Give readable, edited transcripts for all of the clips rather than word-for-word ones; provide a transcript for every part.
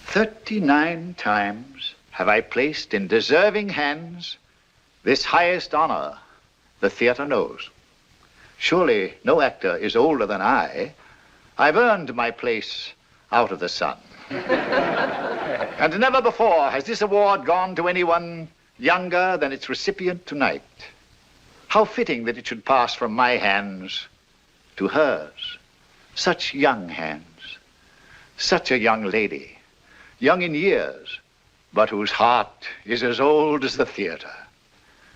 39 times have I placed in deserving hands this highest honor the theater knows. Surely no actor is older than I. I've earned my place out of the sun. And never before has this award gone to anyone younger than its recipient tonight. How fitting that it should pass from my hands to hers. Such young hands, such a young lady, young in years, but whose heart is as old as the theater.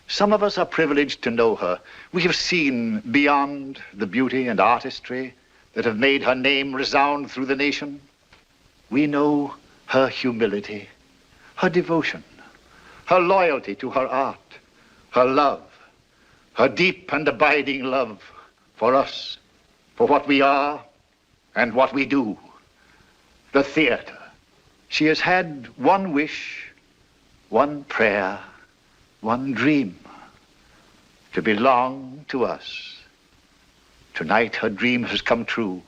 Some of us are privileged to know her. We have seen beyond the beauty and artistry that have made her name resound through the nation. We know her humility, her devotion, her loyalty to her art, her love, her deep and abiding love for us, for what we are and what we do, the theater. She has had one wish, one prayer, one dream, to belong to us. Tonight her dream has come true,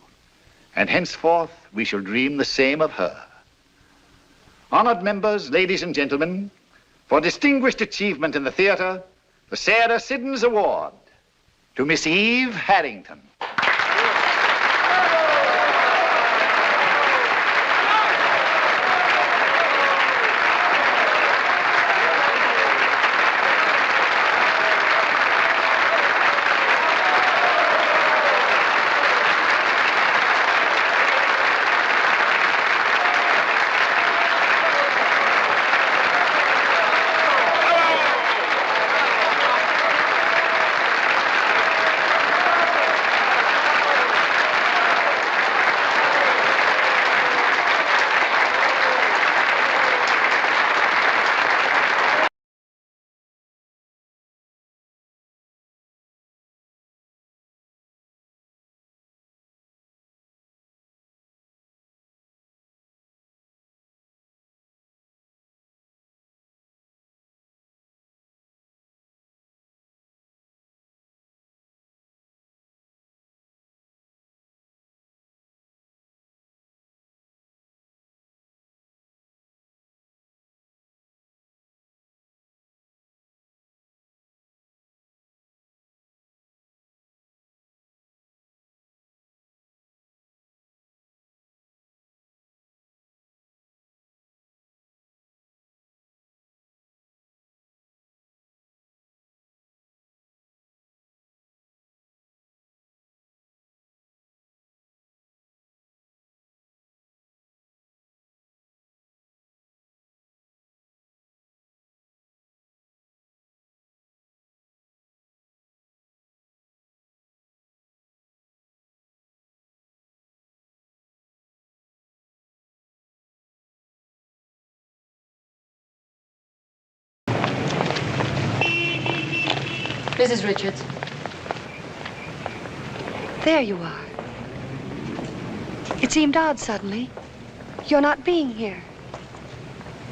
and henceforth we shall dream the same of her. Honored members, ladies and gentlemen, for distinguished achievement in the theater, the Sarah Siddons Award to Miss Eve Harrington. Mrs. Richards. There you are. It seemed odd suddenly. You're not being here.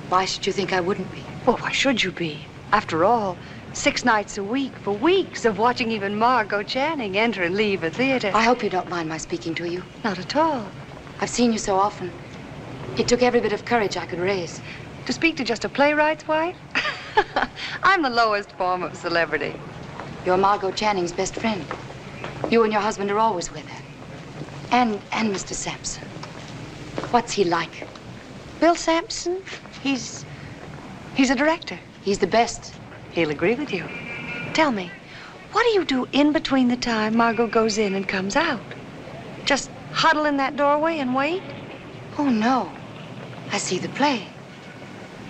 Why should you think I wouldn't be? Well, why should you be? After all, 6 nights a week for weeks of watching even Margot Channing enter and leave a theater. I hope you don't mind my speaking to you. Not at all. I've seen you so often. It took every bit of courage I could raise. To speak to just a playwright's wife? I'm the lowest form of celebrity. You're Margot Channing's best friend. You and your husband are always with her. And Mr. Sampson. What's he like? Bill Sampson? He's a director. He's the best. He'll agree with you. Tell me, what do you do in between the time Margot goes in and comes out? Just huddle in that doorway and wait? Oh, no. I see the play.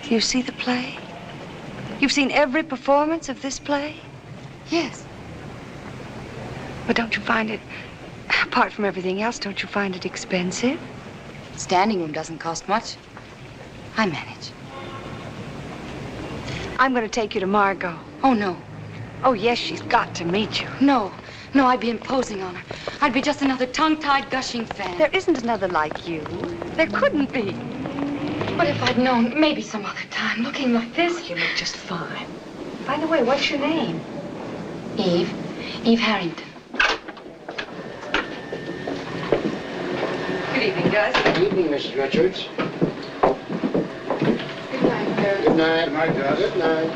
You see the play? You've seen every performance of this play? Yes. But don't you find it, apart from everything else, don't you find it expensive? Standing room doesn't cost much. I manage. I'm going to take you to Margot. Oh, no. Oh, yes, she's got to meet you. No. No, I'd be imposing on her. I'd be just another tongue-tied, gushing fan. There isn't another like you. There couldn't be. But if I'd known, maybe some other time, looking like this. You look just fine. By the way, what's your name? Eve. Eve Harrington. Good evening, Gus. Good evening, Mrs. Richards. Good night. Good night, Judge. Good night.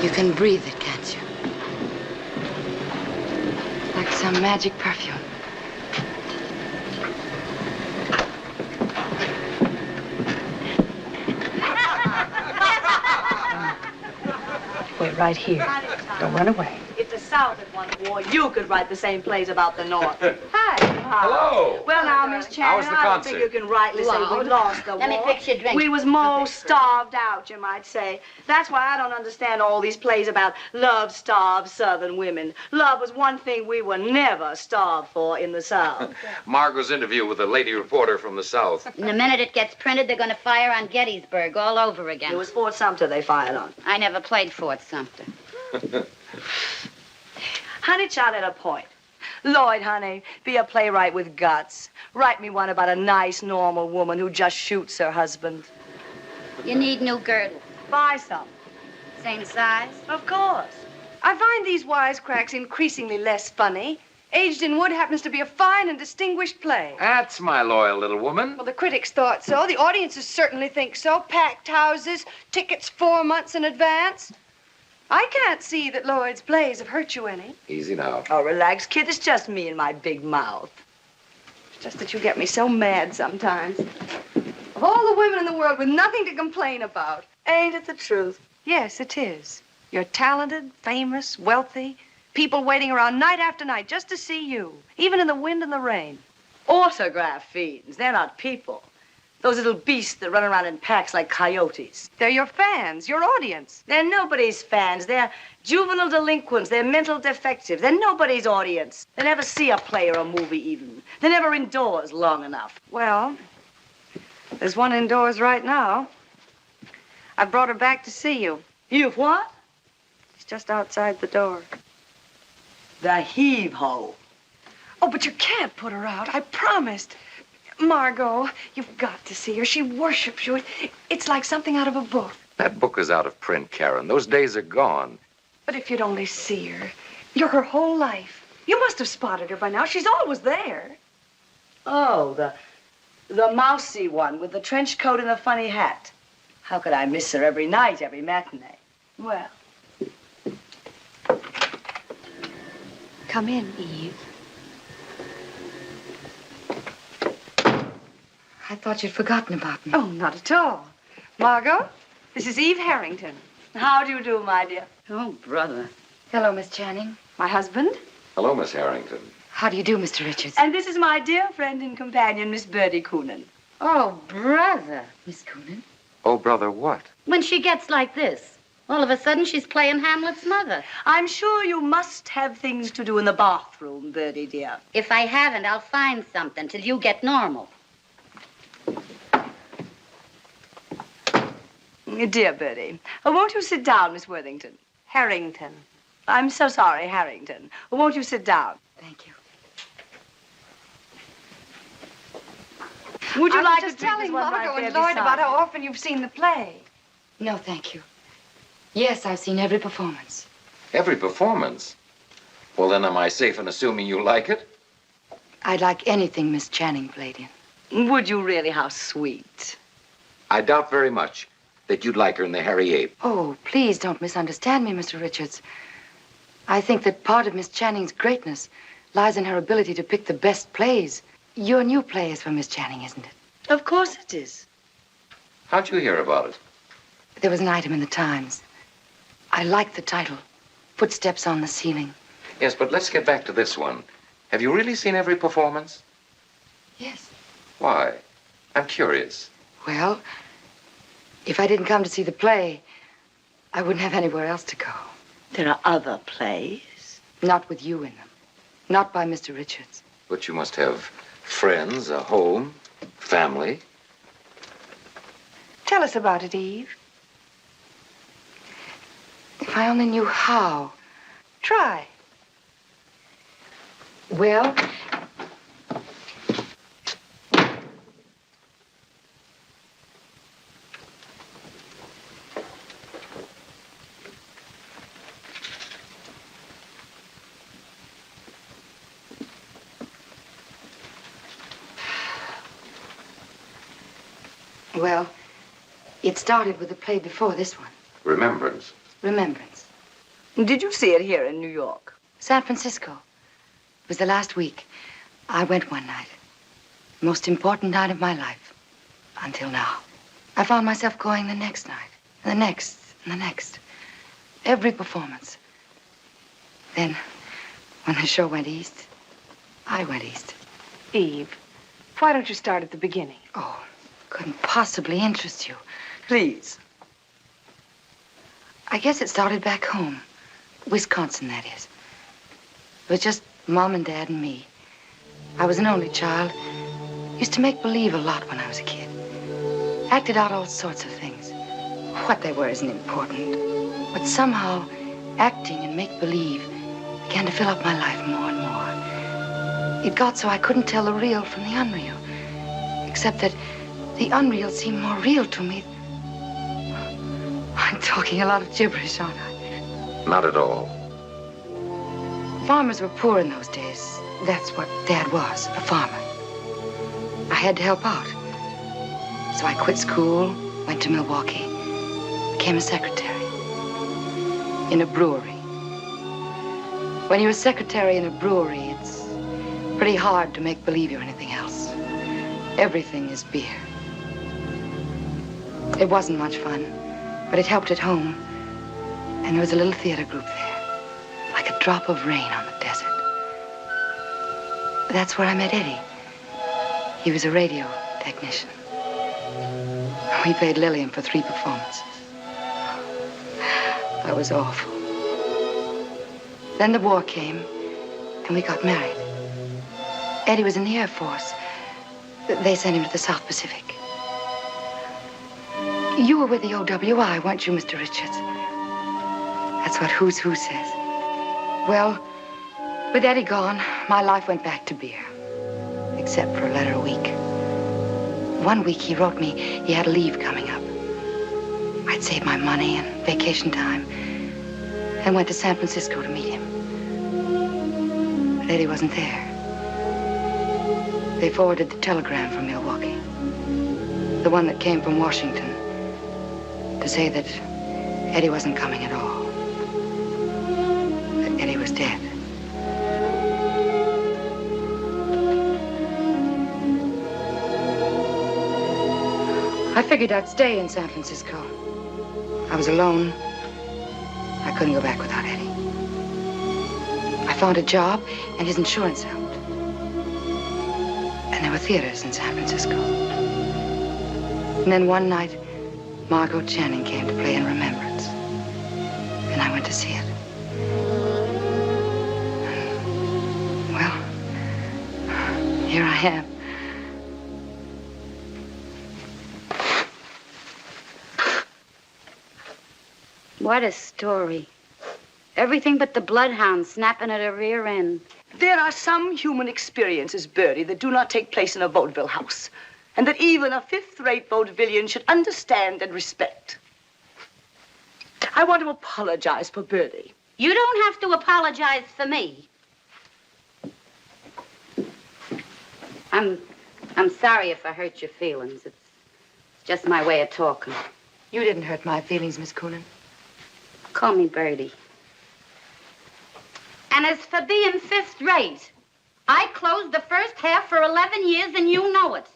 You can breathe it, can't you? Like some magic perfume. Wait right here. Don't run away. If the South had won the war, you could write the same plays about the North. Hi. Hello. Well, now, Miss Channing, How was the I don't concert? think you can rightly say we lost the war. Let me fix your drink. We was more starved out, you might say. That's why I don't understand all these plays about love-starved Southern women. Love was one thing we were never starved for in the South. Margot's interview with a lady reporter from the South. And the minute it gets printed, they're going to fire on Gettysburg all over again. It was Fort Sumter they fired on. I never played Fort Sumter. Honey child had a point. Lloyd, honey, be a playwright with guts. Write me one about a nice, normal woman who just shoots her husband. You need new girdle. Buy some. Same size? Of course. I find these wisecracks increasingly less funny. Aged in Wood happens to be a fine and distinguished play. That's my loyal little woman. Well, the critics thought so. The audiences certainly think so. Packed houses, tickets 4 months in advance. I can't see that Lloyd's plays have hurt you any. Easy now. Oh, relax, kid. It's just me and my big mouth. It's just that you get me so mad sometimes. Of all the women in the world with nothing to complain about. Ain't it the truth? Yes, it is. You're talented, famous, wealthy. People waiting around night after night just to see you, even in the wind and the rain. Autograph fiends. They're not people. Those little beasts that run around in packs like coyotes. They're your fans, your audience. They're nobody's fans. They're juvenile delinquents. They're mental defectives. They're nobody's audience. They never see a play or a movie even. They're never indoors long enough. Well, there's one indoors right now. I brought her back to see you. You've what? She's just outside the door. The heave-ho. Oh, but you can't put her out. I promised. Margot, you've got to see her. She worships you. It's like something out of a book. That book is out of print, Karen. Those days are gone. But if you'd only see her, you're her whole life. You must have spotted her by now. She's always there. Oh, the mousy one with the trench coat and the funny hat. How could I miss her every night, every matinee? Well. Come in, Eve. I thought you'd forgotten about me. Oh, not at all. Margot, this is Eve Harrington. How do you do, my dear? Oh, brother. Hello, Miss Channing. My husband. Hello, Miss Harrington. How do you do, Mr. Richards? And this is my dear friend and companion, Miss Bertie Coonan. Oh, brother. Miss Coonan? Oh, brother, what? When she gets like this, all of a sudden she's playing Hamlet's mother. I'm sure you must have things to do in the bathroom, Bertie, dear. If I haven't, I'll find something till you get normal. Dear Bertie, won't you sit down, Miss Worthington? Harrington. I'm so sorry, Harrington. Won't you sit down? Thank you. Would you I like was just to drink telling this one Margot right and there Lloyd about beside how you? often you've seen the play. No, thank you. Yes, I've seen every performance. Every performance? Well, then am I safe in assuming you like it? I'd like anything Miss Channing played in. Would you really? How sweet. I doubt very much that you'd like her in the Harry Ape. Oh, please don't misunderstand me, Mr. Richards. I think that part of Miss Channing's greatness lies in her ability to pick the best plays. Your new play is for Miss Channing, isn't it? Of course it is. How'd you hear about it? There was an item in the Times. I liked the title, Footsteps on the Ceiling. Yes, but let's get back to this one. Have you really seen every performance? Yes. Why? I'm curious. Well, if I didn't come to see the play, I wouldn't have anywhere else to go. There are other plays. Not with you in them. Not by Mr. Richards. But you must have friends, a home, family. Tell us about it, Eve. If I only knew how. Try. Well, Well, it started with the play before this one. Remembrance. Remembrance. Did you see it here in New York? San Francisco. It was the last week. I went one night. Most important night of my life. Until now. I found myself going the next night. And the next. And the next. Every performance. Then, when the show went east, I went east. Eve, why don't you start at the beginning? Oh, couldn't possibly interest you. Please. I guess it started back home. Wisconsin, that is. It was just Mom and Dad and me. I was an only child. Used to make believe a lot when I was a kid. Acted out all sorts of things. What they were isn't important. But somehow, acting and make-believe began to fill up my life more and more. It got so I couldn't tell the real from the unreal. Except that the unreal seemed more real to me. I'm talking a lot of gibberish, aren't I? Not at all. Farmers were poor in those days. That's what Dad was, a farmer. I had to help out. So I quit school, went to Milwaukee, became a secretary in a brewery. When you're a secretary in a brewery, it's pretty hard to make believe you're anything else. Everything is beer. It wasn't much fun, but it helped at home. And there was a little theater group there, like a drop of rain on the desert. That's where I met Eddie. He was a radio technician. We played Lillian for 3 performances. That was awful. Then the war came, and we got married. Eddie was in the Air Force. They sent him to the South Pacific. You were with the OWI, weren't you, Mr. Richards? That's what Who's Who says. Well, with Eddie gone, my life went back to beer. Except for a letter a week. One week he wrote me he had a leave coming up. I'd saved my money and vacation time and went to San Francisco to meet him. But Eddie wasn't there. They forwarded the telegram from Milwaukee. The one that came from Washington to say that Eddie wasn't coming at all. That Eddie was dead. I figured I'd stay in San Francisco. I was alone. I couldn't go back without Eddie. I found a job, and his insurance helped. And there were theaters in San Francisco. And then one night, Margot Channing came to play in Remembrance. And I went to see it. Well, here I am. What a story. Everything but the bloodhound snapping at her rear end. There are some human experiences, Bertie, that do not take place in a vaudeville house, and that even a fifth-rate vaudevillian should understand and respect. I want to apologize for Bertie. You don't have to apologize for me. I'm sorry if I hurt your feelings. It's just my way of talking. You didn't hurt my feelings, Miss Coonan. Call me Bertie. And as for being fifth rate, I closed the first half for 11 years, and you know it.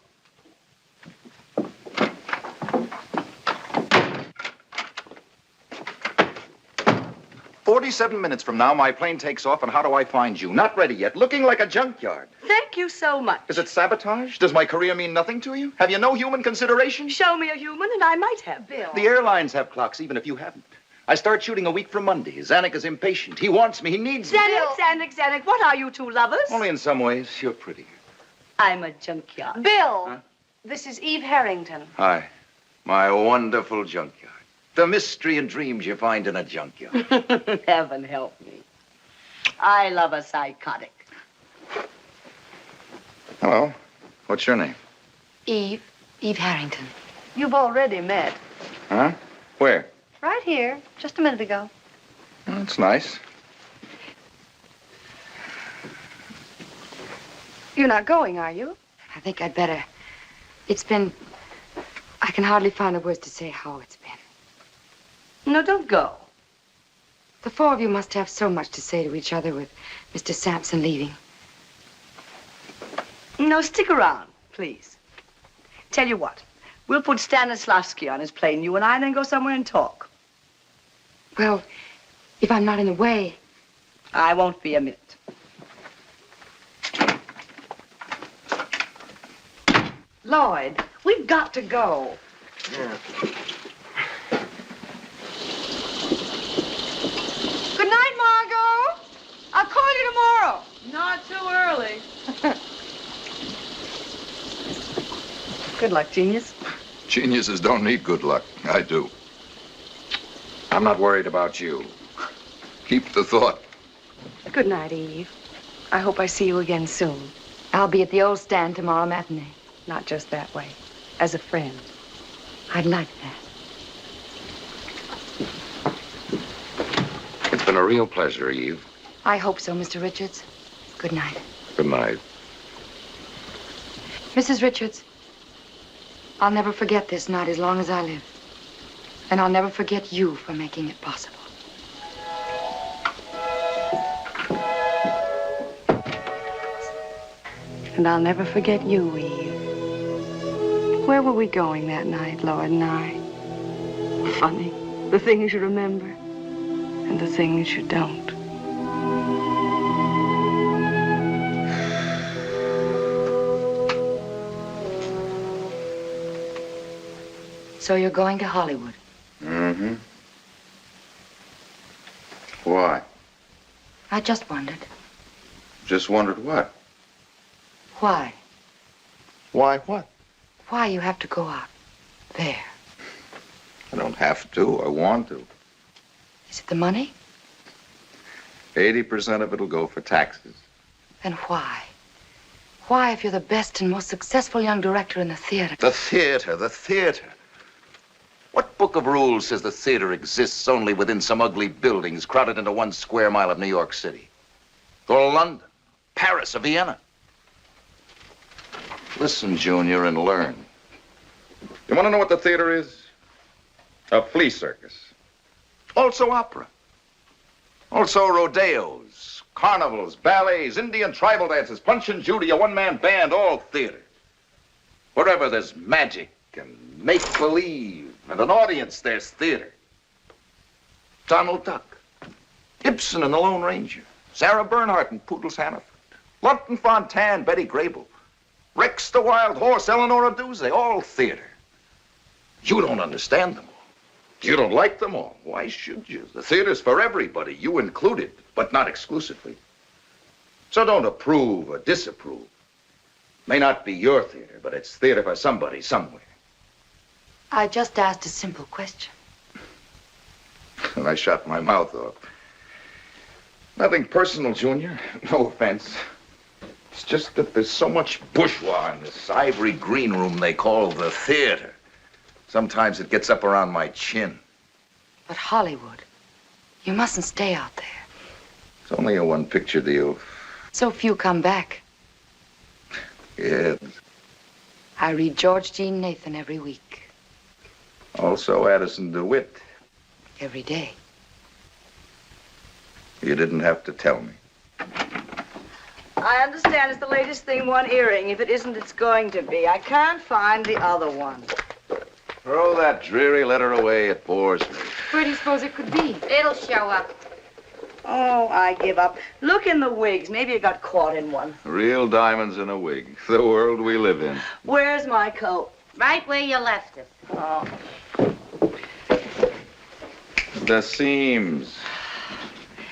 47 minutes from now, my plane takes off, and how do I find you? Not ready yet, looking like a junkyard. Thank you so much. Is it sabotage? Does my career mean nothing to you? Have you no human consideration? Show me a human, and I might have. Bill. The airlines have clocks, even if you haven't. I start shooting a week from Monday. Zanuck is impatient. He wants me. He needs me. Zanuck, what are you two lovers? Only in some ways. You're pretty. I'm a junkyard. Bill, Huh? this is Eve Harrington. Hi. My wonderful junkyard. The mystery and dreams you find in a junkyard. Heaven help me. I love a psychotic. Hello. What's your name? Eve Harrington. You've already met. Huh? Where? Right here, just a minute ago. Oh, that's nice. You're not going, are you? I think I'd better. It's been I can hardly find the words to say how it's been. No, don't go. The four of you must have so much to say to each other with Mr. Sampson leaving. No, stick around, please. Tell you what, we'll put Stanislavski on his plane, you and I, and then go somewhere and talk. Well, if I'm not in the way. I won't be a minute. Lloyd, we've got to go. Good night, Margot. I'll call you tomorrow. Not too early. Good luck, genius. Geniuses don't need good luck. I do. I'm not worried about you. Keep the thought. Good night, Eve. I hope I see you again soon. I'll be at the old stand tomorrow matinee. Not just that way. As a friend. I'd like that. It's been a real pleasure, Eve. I hope so, Mr. Richards. Good night. Good night. Mrs. Richards, I'll never forget this night as long as I live. And I'll never forget you for making it possible. And I'll never forget you, Eve. Where were we going that night, Lloyd and I? Funny, the things you remember and the things you don't. So you're going to Hollywood? Mm-hmm. Why? I just wondered. Just wondered what? Why? Why what? Why you have to go out there? I don't have to. I want to. Is it the money? 80% of it'll go for taxes. Then why? Why, if you're the best and most successful young director in the theater? The theater, the theater. What book of rules says the theater exists only within some ugly buildings crowded into 1 square mile of New York City? Or London, Paris, or Vienna? Listen, Junior, and learn. You want to know what the theater is? A flea circus. Also opera. Also rodeos, carnivals, ballets, Indian tribal dances, Punch and Judy, a one-man band, all theater. Wherever there's magic and make-believe and an audience, there's theater. Donald Duck, Ibsen and the Lone Ranger, Sarah Bernhardt and Poodle's Hannaford, Lupton Fontanne, Betty Grable, Rex the Wild Horse, Eleanor Duse, all theater. You don't understand them all. You don't like them all. Why should you? The theater's for everybody, you included, but not exclusively. So don't approve or disapprove. May not be your theater, but it's theater for somebody somewhere. I just asked a simple question. And I shut my mouth off. Nothing personal, Junior. No offense. It's just that there's so much bourgeois in this ivory green room they call the theater. Sometimes it gets up around my chin. But Hollywood, you mustn't stay out there. It's only a one-picture deal. So few come back. Yeah. I read George Jean Nathan every week. Also Addison DeWitt. Every day. You didn't have to tell me. I understand it's the latest thing, one earring. If it isn't, it's going to be. I can't find the other one. Throw that dreary letter away. It bores me. Where do you suppose it could be? It'll show up. Oh, I give up. Look in the wigs. Maybe you got caught in one. Real diamonds in a wig. The world we live in. Where's my coat? Right where you left it. Oh. The seams.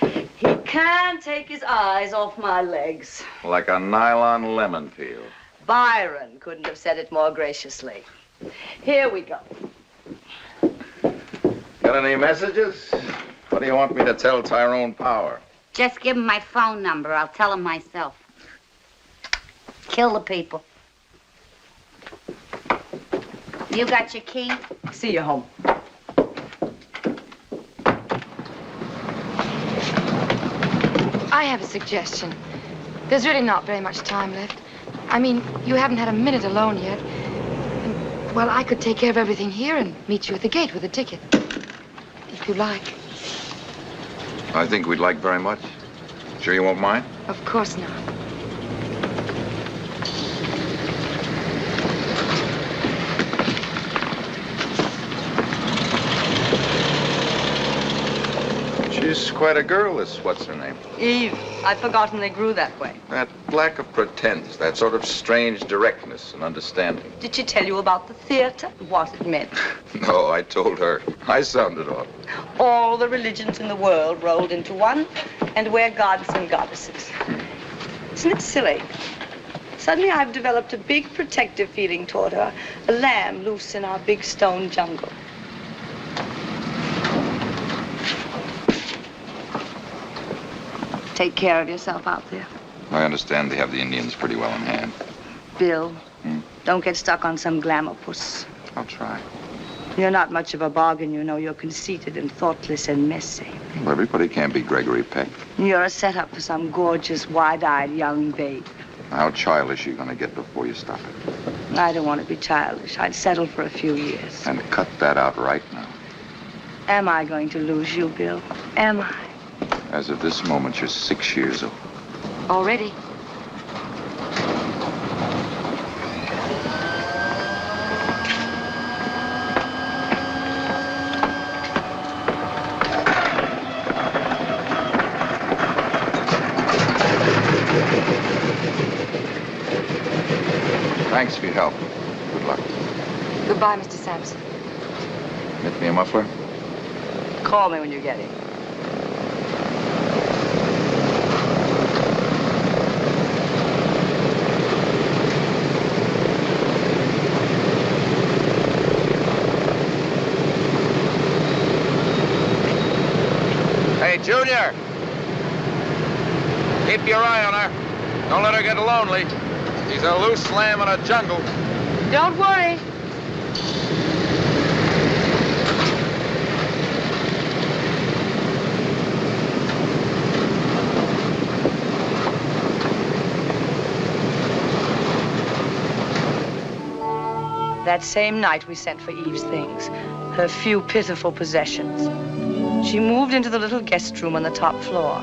He can't take his eyes off my legs. Like a nylon lemon peel. Byron couldn't have said it more graciously. Here we go. Got any messages? What do you want me to tell Tyrone Power? Just give him my phone number. I'll tell him myself. Kill the people. You got your key? See you home. I have a suggestion. There's really not very much time left. I mean, you haven't had a minute alone yet. And Well, I could take care of everything here and meet you at the gate with a ticket. If you like. I think we'd like very much. Sure you won't mind? Of course not. She's quite a girl, this what's her name? Eve, I'd forgotten they grew that way. That lack of pretense, that sort of strange directness and understanding. Did she tell you about the theater? What it meant? No, I told her. I sounded off. All the religions in the world rolled into one, and we're gods and goddesses. Isn't it silly? Suddenly I've developed a big protective feeling toward her, a lamb loose in our big stone jungle. Take care of yourself out there. I understand they have the Indians pretty well in hand. Bill, don't get stuck on some glamour puss. I'll try. You're not much of a bargain, you know. You're conceited and thoughtless and messy. Well, everybody can't be Gregory Peck. You're a setup for some gorgeous, wide-eyed young babe. How childish are you going to get before you stop it? I don't want to be childish. I'd settle for a few years. And cut that out right now. Am I going to lose you, Bill? Am I? As of this moment, you're 6 years old. Already? Thanks for your help. Good luck. Goodbye, Mr. Sampson. Get me a muffler? Call me when you get it. Hey, Junior! Keep your eye on her. Don't let her get lonely. She's a loose lamb in a jungle. Don't worry. That same night we sent for Eve's things, her few pitiful possessions. She moved into the little guest room on the top floor.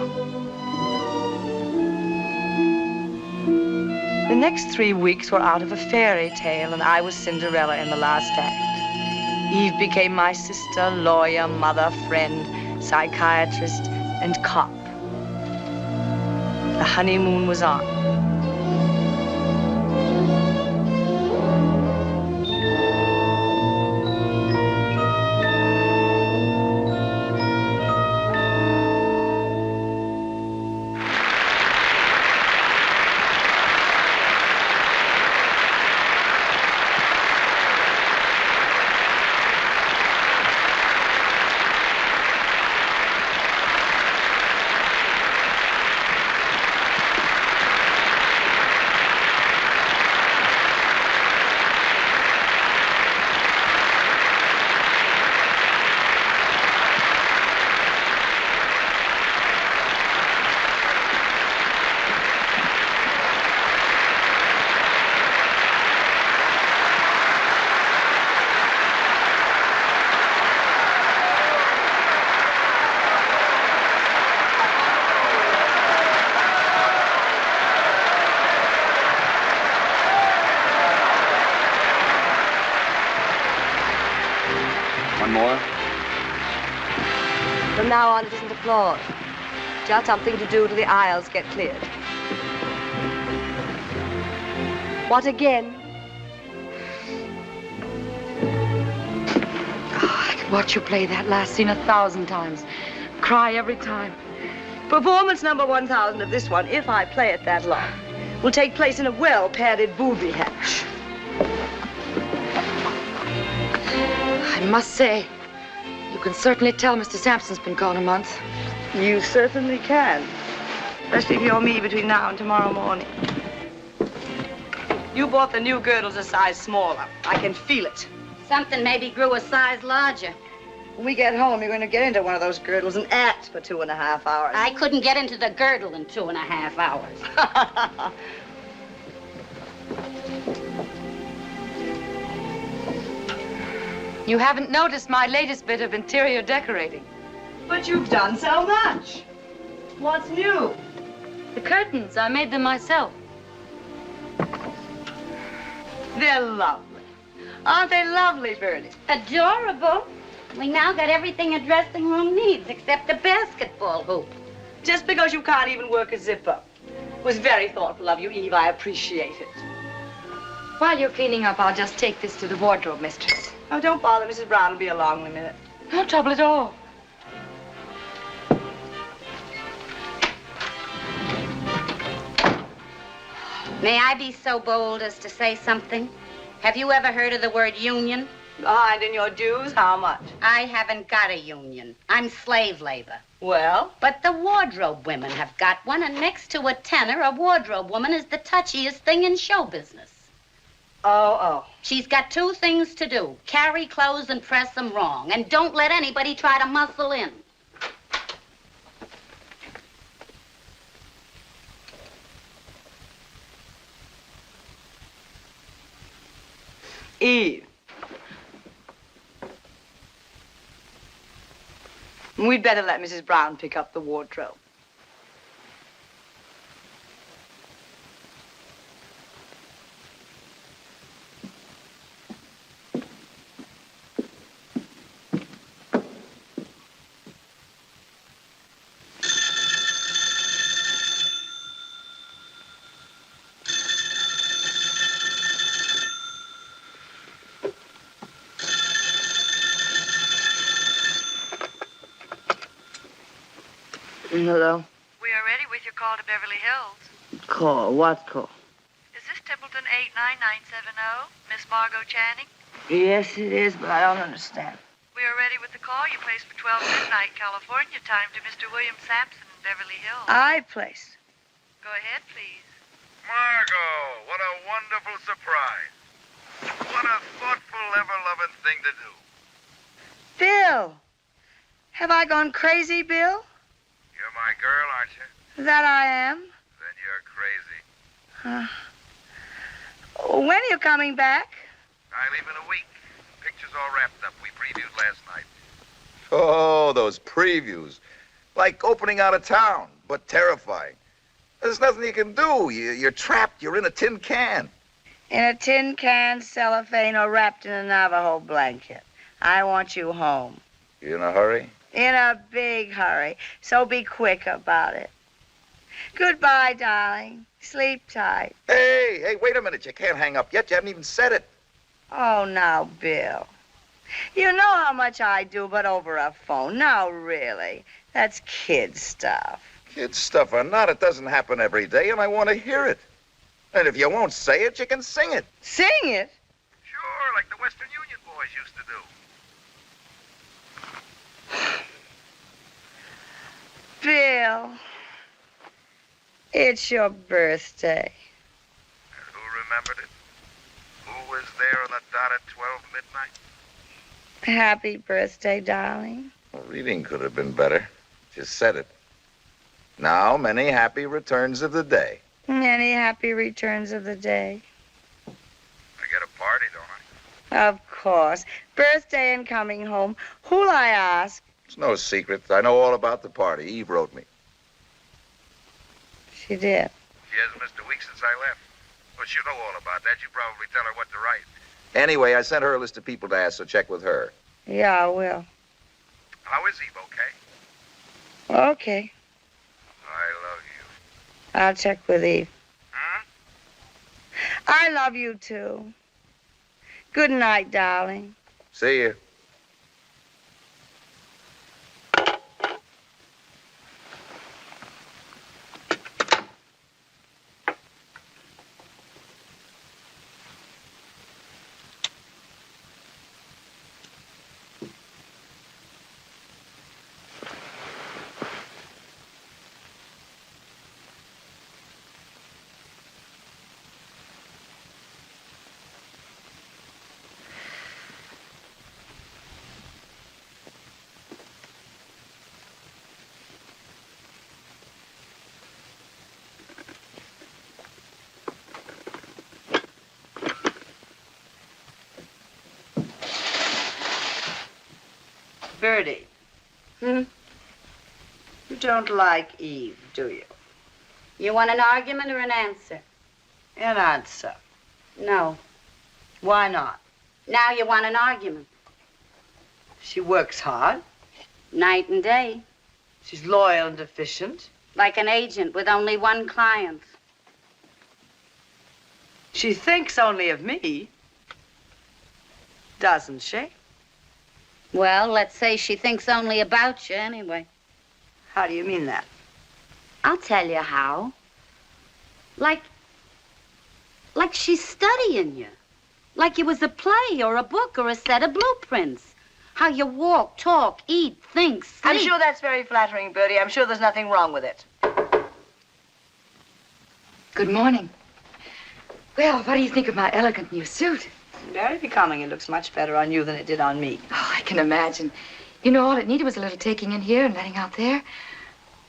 The next 3 weeks were out of a fairy tale, and I was Cinderella in the last act. Eve became my sister, lawyer, mother, friend, psychiatrist, and cop. The honeymoon was on. From now on, it isn't applause. Just something to do till the aisles get cleared. What again? Oh, I could watch you play that last scene 1,000 times. Cry every time. Performance number 1,000 of this one, if I play it that long, will take place in a well-padded booby hatch. I must say, you can certainly tell Mr. Sampson's been gone a month. You certainly can. Especially if you're me between now and tomorrow morning. You bought the new girdles a size smaller. I can feel it. Something maybe grew a size larger. When we get home, you're going to get into one of those girdles and act for 2.5 hours. I couldn't get into the girdle in 2.5 hours. You haven't noticed my latest bit of interior decorating. But you've done so much. What's new? The curtains, I made them myself. They're lovely. Aren't they lovely, Bertie? Adorable. We now got everything a dressing room needs except a basketball hoop. Just because you can't even work a zipper. It was very thoughtful of you, Eve. I appreciate it. While you're cleaning up, I'll just take this to the wardrobe, mistress. Oh, don't bother. Mrs. Brown will be along in a minute. No trouble at all. May I be so bold as to say something? Have you ever heard of the word union? Behind in your dues? How much? I haven't got a union. I'm slave labor. Well? But the wardrobe women have got one, and next to a tenor, a wardrobe woman is the touchiest thing in show business. Oh. She's got two things to do: carry clothes and press them wrong. And don't let anybody try to muscle in. Eve. We'd better let Mrs. Brown pick up the wardrobe. Hello? We are ready with your call to Beverly Hills. Call? What call? Is this Templeton 89970, Miss Margot Channing? Yes, it is, but I don't understand. We are ready with the call you placed for 12 midnight, California time to Mr. William Sampson in Beverly Hills. I placed. Go ahead, please. Margot, what a wonderful surprise. What a thoughtful, ever-loving thing to do. Bill! Have I gone crazy, Bill? You're my girl, aren't you? That I am. Then you're crazy. When are you coming back? I leave in a week. Picture's all wrapped up. We previewed last night. Oh, those previews. Like opening out of town, but terrifying. There's nothing you can do. You're trapped. You're in a tin can. In a tin can, cellophane, or wrapped in a Navajo blanket. I want you home. You in a hurry? In a big hurry. So be quick about it. Goodbye, darling. Sleep tight. Hey, wait a minute. You can't hang up yet. You haven't even said it. Oh, now, Bill. You know how much I do, but over a phone. Now, really. That's kid stuff. Kid stuff or not, it doesn't happen every day, and I want to hear it. And if you won't say it, you can sing it. Sing it? Sure, like the Western Union boys used to do. Bill, it's your birthday. And who remembered it? Who was there on the dot at 12 midnight? Happy birthday, darling. Well, reading could have been better. Just said it. Now, many happy returns of the day. Many happy returns of the day. I get a party, don't I? Of course. Birthday and coming home. Who'll I ask? It's no secret. I know all about the party. Eve wrote me. She did. She hasn't missed a week since I left. Well, you know all about that. You probably tell her what to write. Anyway, I sent her a list of people to ask, so check with her. Yeah, I will. How is Eve, okay? Okay. I love you. I'll check with Eve. Hmm? I love you, too. Good night, darling. See you. Bertie. You don't like Eve, do you? You want an argument or an answer? An answer. No. Why not? Now you want an argument. She works hard. Night and day. She's loyal and efficient. Like an agent with only one client. She thinks only of me. Doesn't she? Well, let's say she thinks only about you anyway. How do you mean that? I'll tell you how. Like she's studying you. Like you was a play or a book or a set of blueprints. How you walk, talk, eat, think, sleep. I'm sure that's very flattering, Bertie. I'm sure there's nothing wrong with it. Good morning. Well, what do you think of my elegant new suit? Very becoming. It looks much better on you than it did on me. Oh, I can imagine. You know, all it needed was a little taking in here and letting out there.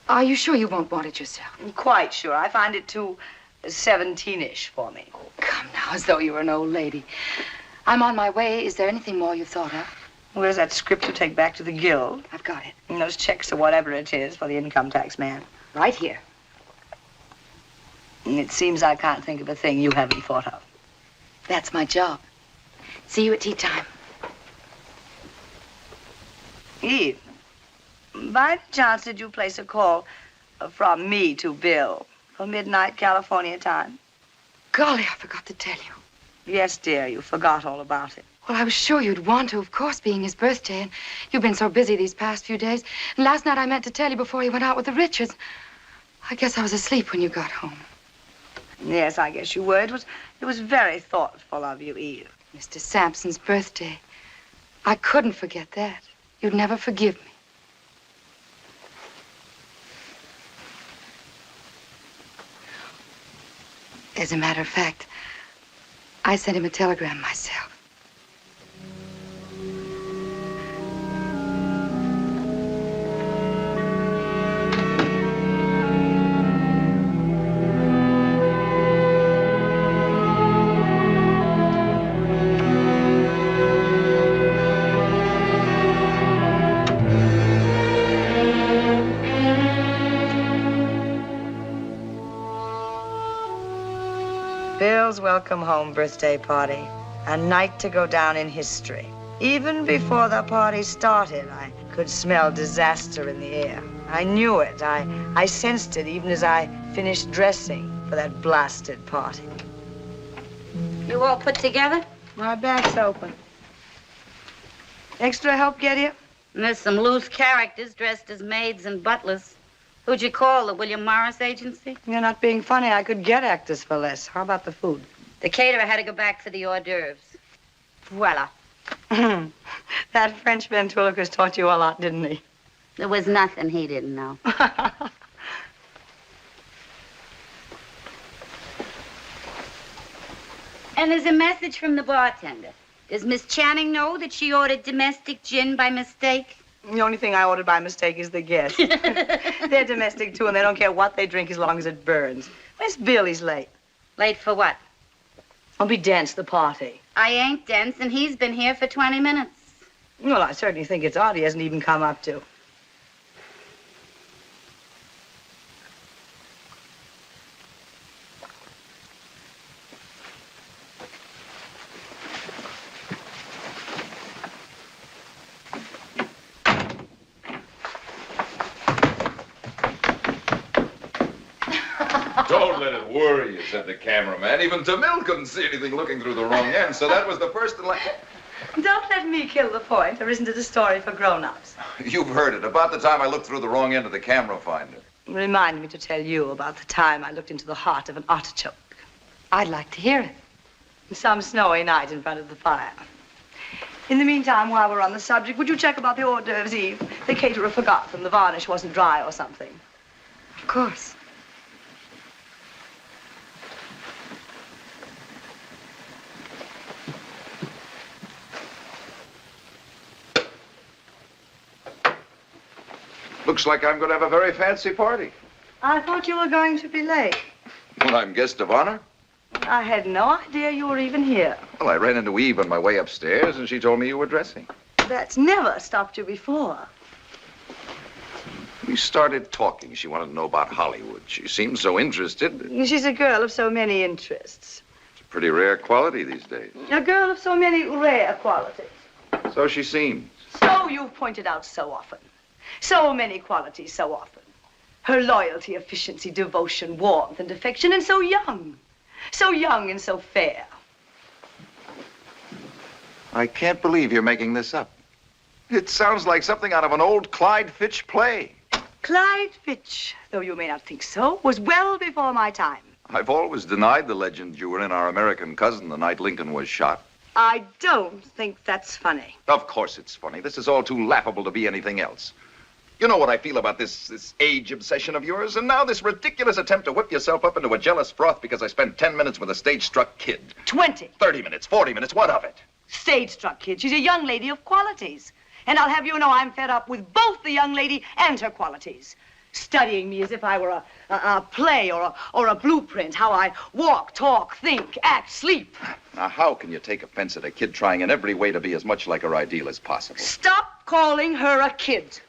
Are you sure you won't want it yourself? I'm quite sure. I find it too 17-ish for me. Oh, come now, as though you were an old lady. I'm on my way. Is there anything more you've thought of? Where's that script to take back to the Guild? I've got it. And those checks or whatever it is for the income tax man. Right here. And it seems I can't think of a thing you haven't thought of. That's my job. See you at tea time. Eve, by any chance did you place a call from me to Bill for midnight California time? Golly, I forgot to tell you. Yes, dear, you forgot all about it. Well, I was sure you'd want to, of course, being his birthday, and you've been so busy these past few days. And last night I meant to tell you before you went out with the Richards. I guess I was asleep when you got home. Yes, I guess you were. It was very thoughtful of you, Eve. Mr. Sampson's birthday. I couldn't forget that. You'd never forgive me. As a matter of fact, I sent him a telegram myself. Bill's welcome home birthday party. A night to go down in history. Even before the party started, I could smell disaster in the air. I knew it. I sensed it even as I finished dressing for that blasted party. You all put together? My bag's open. Extra help get here? And there's some loose characters dressed as maids and butlers. Who'd you call, the William Morris Agency? You're not being funny. I could get actors for less. How about the food? The caterer had to go back for the hors d'oeuvres. Voila. That French ventriloquist taught you a lot, didn't he? There was nothing he didn't know. And there's a message from the bartender. Does Miss Channing know that she ordered domestic gin by mistake? The only thing I ordered by mistake is the guest. They're domestic, too, and they don't care what they drink as long as it burns. Where's Bill? He's late. Late for what? I'll be dense, the party. I ain't dense, and he's been here for 20 minutes. Well, I certainly think it's odd he hasn't even come up to. Don't let it worry you, said the cameraman. Even Tamil couldn't see anything looking through the wrong end, so that was the first and last. Don't let me kill the point, or isn't it a story for grown-ups? You've heard it. About the time I looked through the wrong end of the camera finder. Remind me to tell you about the time I looked into the heart of an artichoke. I'd like to hear it. Some snowy night in front of the fire. In the meantime, while we're on the subject, would you check about the hors d'oeuvres, Eve? The caterer forgot them. The varnish wasn't dry or something. Of course. Looks like I'm going to have a very fancy party. I thought you were going to be late. Well, I'm guest of honor. I had no idea you were even here. Well, I ran into Eve on my way upstairs, and she told me you were dressing. that's never stopped you before. We started talking. She wanted to know about Hollywood. She seemed so interested. She's a girl of so many interests. It's a pretty rare quality these days. A girl of so many rare qualities. So she seems. So you've pointed out so often. So many qualities so often. Her loyalty, efficiency, devotion, warmth, and affection, and so young. So young and so fair. I can't believe you're making this up. It sounds like something out of an old Clyde Fitch play. Clyde Fitch, though you may not think so, was well before my time. I've always denied the legend you were in Our American Cousin the night Lincoln was shot. I don't think that's funny. Of course it's funny. This is all too laughable to be anything else. You know what I feel about this age obsession of yours, and now this ridiculous attempt to whip yourself up into a jealous froth because I spent 10 minutes with a stage-struck kid. 20. 30 minutes, 40 minutes, what of it? Stage-struck kid. She's a young lady of qualities. And I'll have you know I'm fed up with both the young lady and her qualities. Studying me as if I were a play or a blueprint, how I walk, talk, think, act, sleep. Now, how can you take offense at a kid trying in every way to be as much like her ideal as possible? Stop calling her a kid.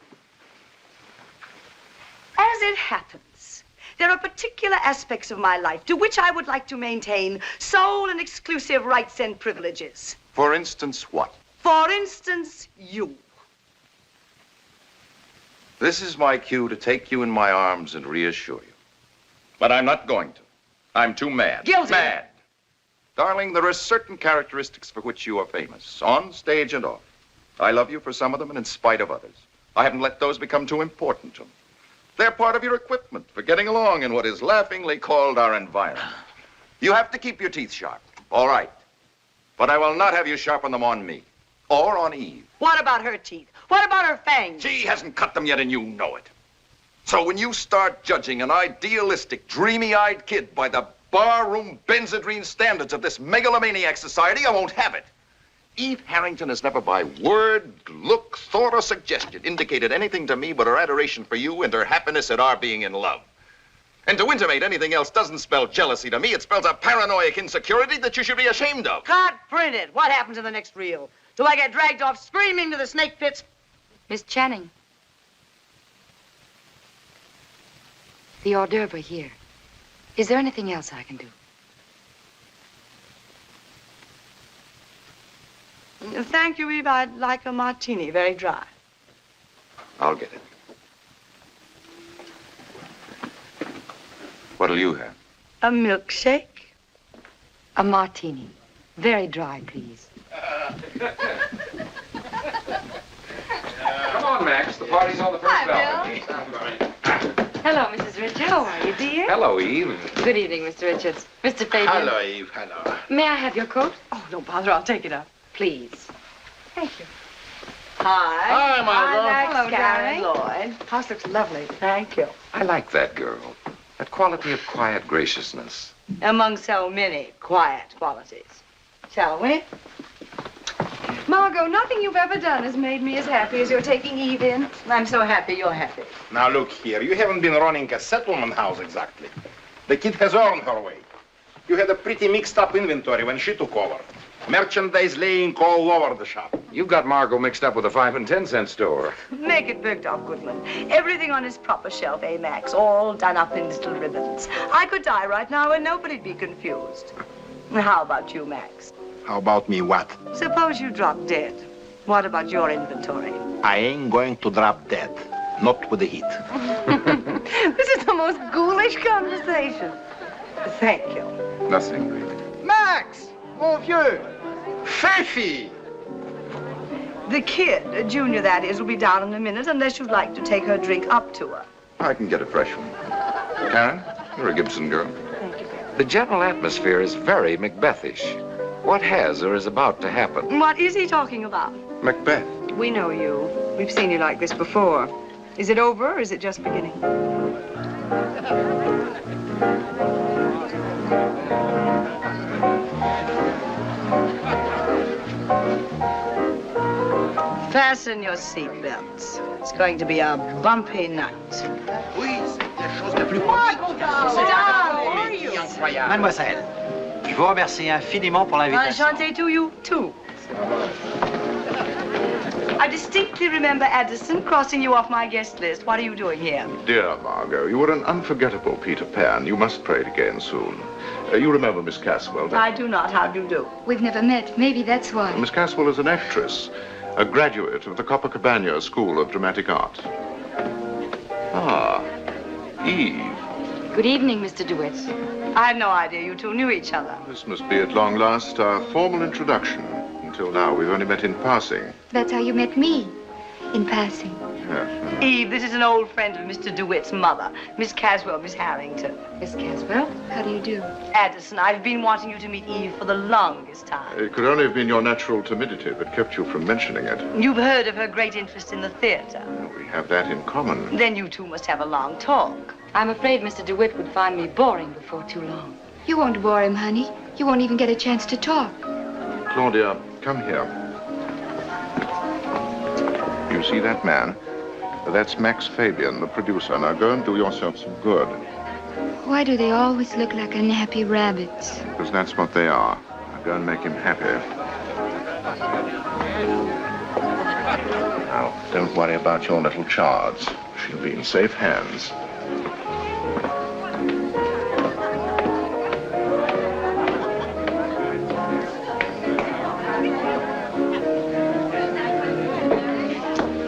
As it happens, there are particular aspects of my life to which I would like to maintain sole and exclusive rights and privileges. For instance, what? For instance, you. This is my cue to take you in my arms and reassure you. But I'm not going to. I'm too mad. Guilty. Mad. Darling, there are certain characteristics for which you are famous, on stage and off. I love you for some of them and in spite of others. I haven't let those become too important to me. They're part of your equipment for getting along in what is laughingly called our environment. You have to keep your teeth sharp. All right. But I will not have you sharpen them on me. Or on Eve. What about her teeth? What about her fangs? She hasn't cut them yet, and you know it. So when you start judging an idealistic, dreamy-eyed kid by the barroom Benzedrine standards of this megalomaniac society, I won't have it. Eve Harrington has never by word, look, thought, or suggestion indicated anything to me but her adoration for you and her happiness at our being in love. And to intimate anything else doesn't spell jealousy to me. It spells a paranoid insecurity that you should be ashamed of. Cut printed. What happens in the next reel? Do I get dragged off screaming to the snake pits? Miss Channing. The hors d'oeuvre here. Is there anything else I can do? Thank you, Eve. I'd like a martini, very dry. I'll get it. What'll you have? A milkshake? A martini. Very dry, please. Come on, Max. The party's on the first balcony. Hello, Mrs. Richards. How are you, dear? Hello, Eve. Good evening, Mr. Richards. Mr. Fabian. Hello, Eve. Hello. May I have your coat? Oh, don't bother. I'll take it up. Please. Thank you. Hi. Hi, Margot. Hello, darling. Lloyd. House looks lovely. Thank you. I like that girl. That quality of quiet graciousness. Among so many quiet qualities. Shall we? Margot, nothing you've ever done has made me as happy as you're taking Eve in. I'm so happy you're happy. Now, look here. You haven't been running a settlement house exactly. The kid has earned her way. You had a pretty mixed-up inventory when she took over. Merchandise laying all over the shop. You've got Margot mixed up with a 5 and 10 cent store. Make it worked off, Goodman. Everything on its proper shelf, eh, Max? All done up in little ribbons. I could die right now and nobody'd be confused. How about you, Max? How about me what? Suppose you drop dead. What about your inventory? I ain't going to drop dead. Not with the heat. This is the most ghoulish conversation. Thank you. Nothing, really. Max! Mon vieux! Fifi! The kid, Junior that is, will be down in a minute unless you'd like to take her drink up to her. I can get a fresh one. Karen, you're a Gibson girl. Thank you. The general atmosphere is very Macbethish. What has or is about to happen? What is he talking about? Macbeth. We know you. We've seen you like this before. Is it over or is it just beginning? Fasten your seatbelts. It's going to be a bumpy night. Oui, c'est la chose la plus incroyable. Mademoiselle, je vous remercie infiniment pour l'invitation. Enchanté to you, too. I distinctly remember Addison crossing you off my guest list. What are you doing here? Dear Margot, you were an unforgettable Peter Pan. You must play it again soon. You remember Miss Caswell, don't you? I do not. How do you do? We've never met. Maybe that's why. Miss Caswell is an actress, a graduate of the Copacabana School of Dramatic Art. Ah, Eve. Good evening, Mr. DeWitt. I had no idea you two knew each other. This must be at long last our formal introduction. Until now, we've only met in passing. That's how you met me, in passing. Yes. Eve, this is an old friend of Mr. DeWitt's mother, Miss Caswell, Miss Harrington. Miss Caswell, how do you do? Addison, I've been wanting you to meet Eve for the longest time. It could only have been your natural timidity that kept you from mentioning it. You've heard of her great interest in the theater. We have that in common. Then you two must have a long talk. I'm afraid Mr. DeWitt would find me boring before too long. You won't bore him, honey. You won't even get a chance to talk. Claudia, come here. You see that man? That's Max Fabian, the producer. Now go and do yourself some good. Why do they always look like unhappy rabbits? Because that's what they are. Now go and make him happy. Now, don't worry about your little charge. She'll be in safe hands.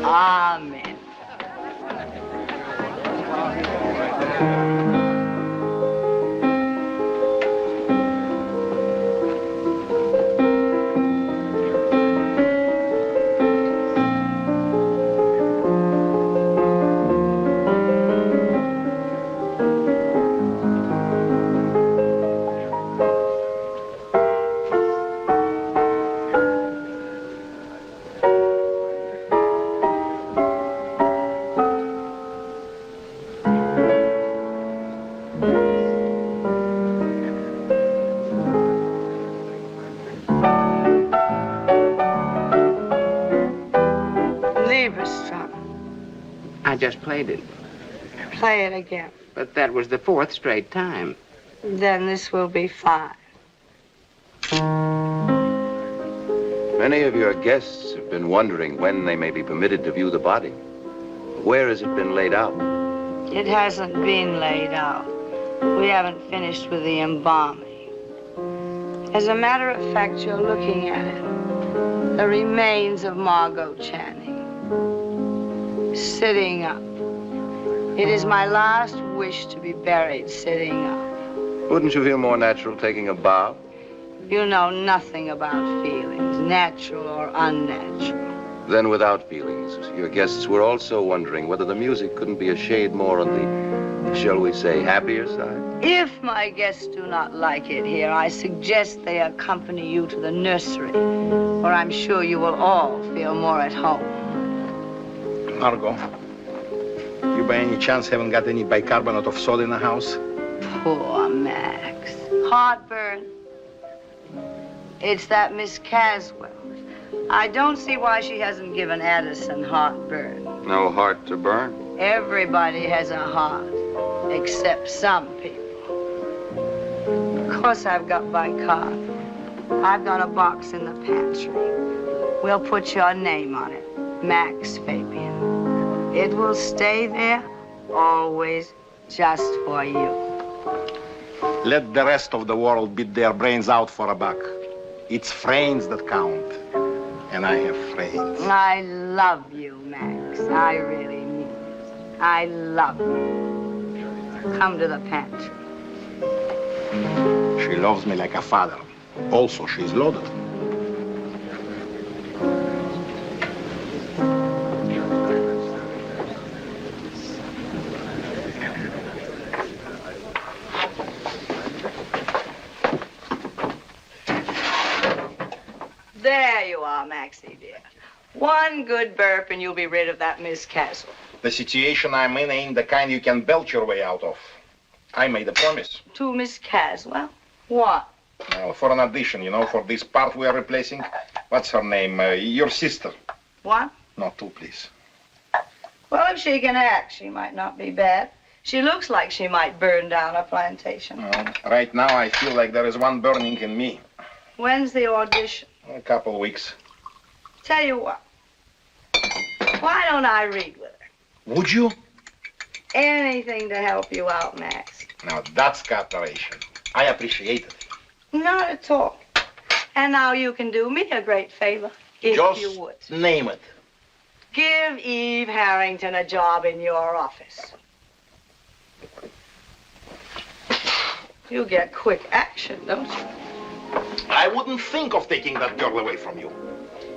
Amen. I just played it. Play it again. But that was the 4th straight time. Then this will be 5. Many of your guests have been wondering when they may be permitted to view the body. Where has it been laid out? It hasn't been laid out. We haven't finished with the embalming. As a matter of fact, you're looking at it. The remains of Margot Channing. Sitting up. It is my last wish to be buried sitting up. Wouldn't you feel more natural taking a bow? You know nothing about feelings, natural or unnatural. Then without feelings, your guests were also wondering whether the music couldn't be a shade more on the, shall we say, happier side? If my guests do not like it here, I suggest they accompany you to the nursery, where I'm sure you will all feel more at home. Margot, you by any chance haven't got any bicarbonate of soda in the house? Poor Max. Heartburn. It's that Miss Caswell. I don't see why she hasn't given Addison heartburn. No heart to burn? Everybody has a heart, except some people. Of course I've got bicarb. I've got a box in the pantry. We'll put your name on it, Max Fabian. It will stay there, always, just for you. Let the rest of the world beat their brains out for a buck. It's friends that count. And I have friends. I love you, Max. I really mean it. I love you. Come to the pantry. She loves me like a father. Also, she's loaded. There you are, Maxie, dear. One good burp and you'll be rid of that Miss Caswell. The situation I'm in ain't the kind you can belch your way out of. I made a promise. To Miss Caswell? What? Well, for an audition, you know, for this part we are replacing. What's her name? Your sister. What? Not two, please. Well, if she can act, she might not be bad. She looks like she might burn down a plantation. Well, right now I feel like there is one burning in me. When's the audition? A couple weeks. Tell you what. Why don't I read with her? Would you? Anything to help you out, Max. Now, that's cooperation. I appreciate it. Not at all. And now you can do me a great favor, if Just you would. name it. Give Eve Harrington a job in your office. You get quick action, don't you? I wouldn't think of taking that girl away from you.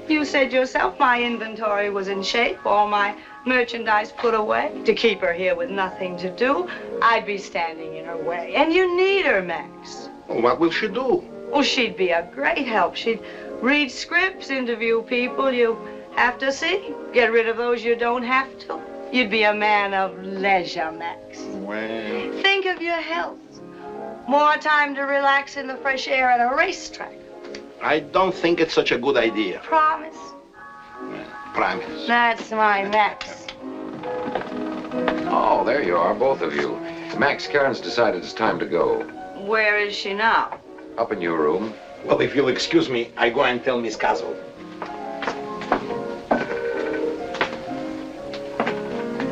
You said yourself my inventory was in shape, all my merchandise put away. To keep her here with nothing to do, I'd be standing in her way. And you need her, Max. Well, what will she do? Well, she'd be a great help. She'd read scripts, interview people you have to see, get rid of those you don't have to. You'd be a man of leisure, Max. Well... Think of your health. More time to relax in the fresh air at a racetrack. I don't think it's such a good idea. Promise? Promise. That's my Max. Oh, there you are, both of you. Max, Karen's decided it's time to go. Where is she now? Up in your room. Well, if you'll excuse me, I go and tell Miss Castle.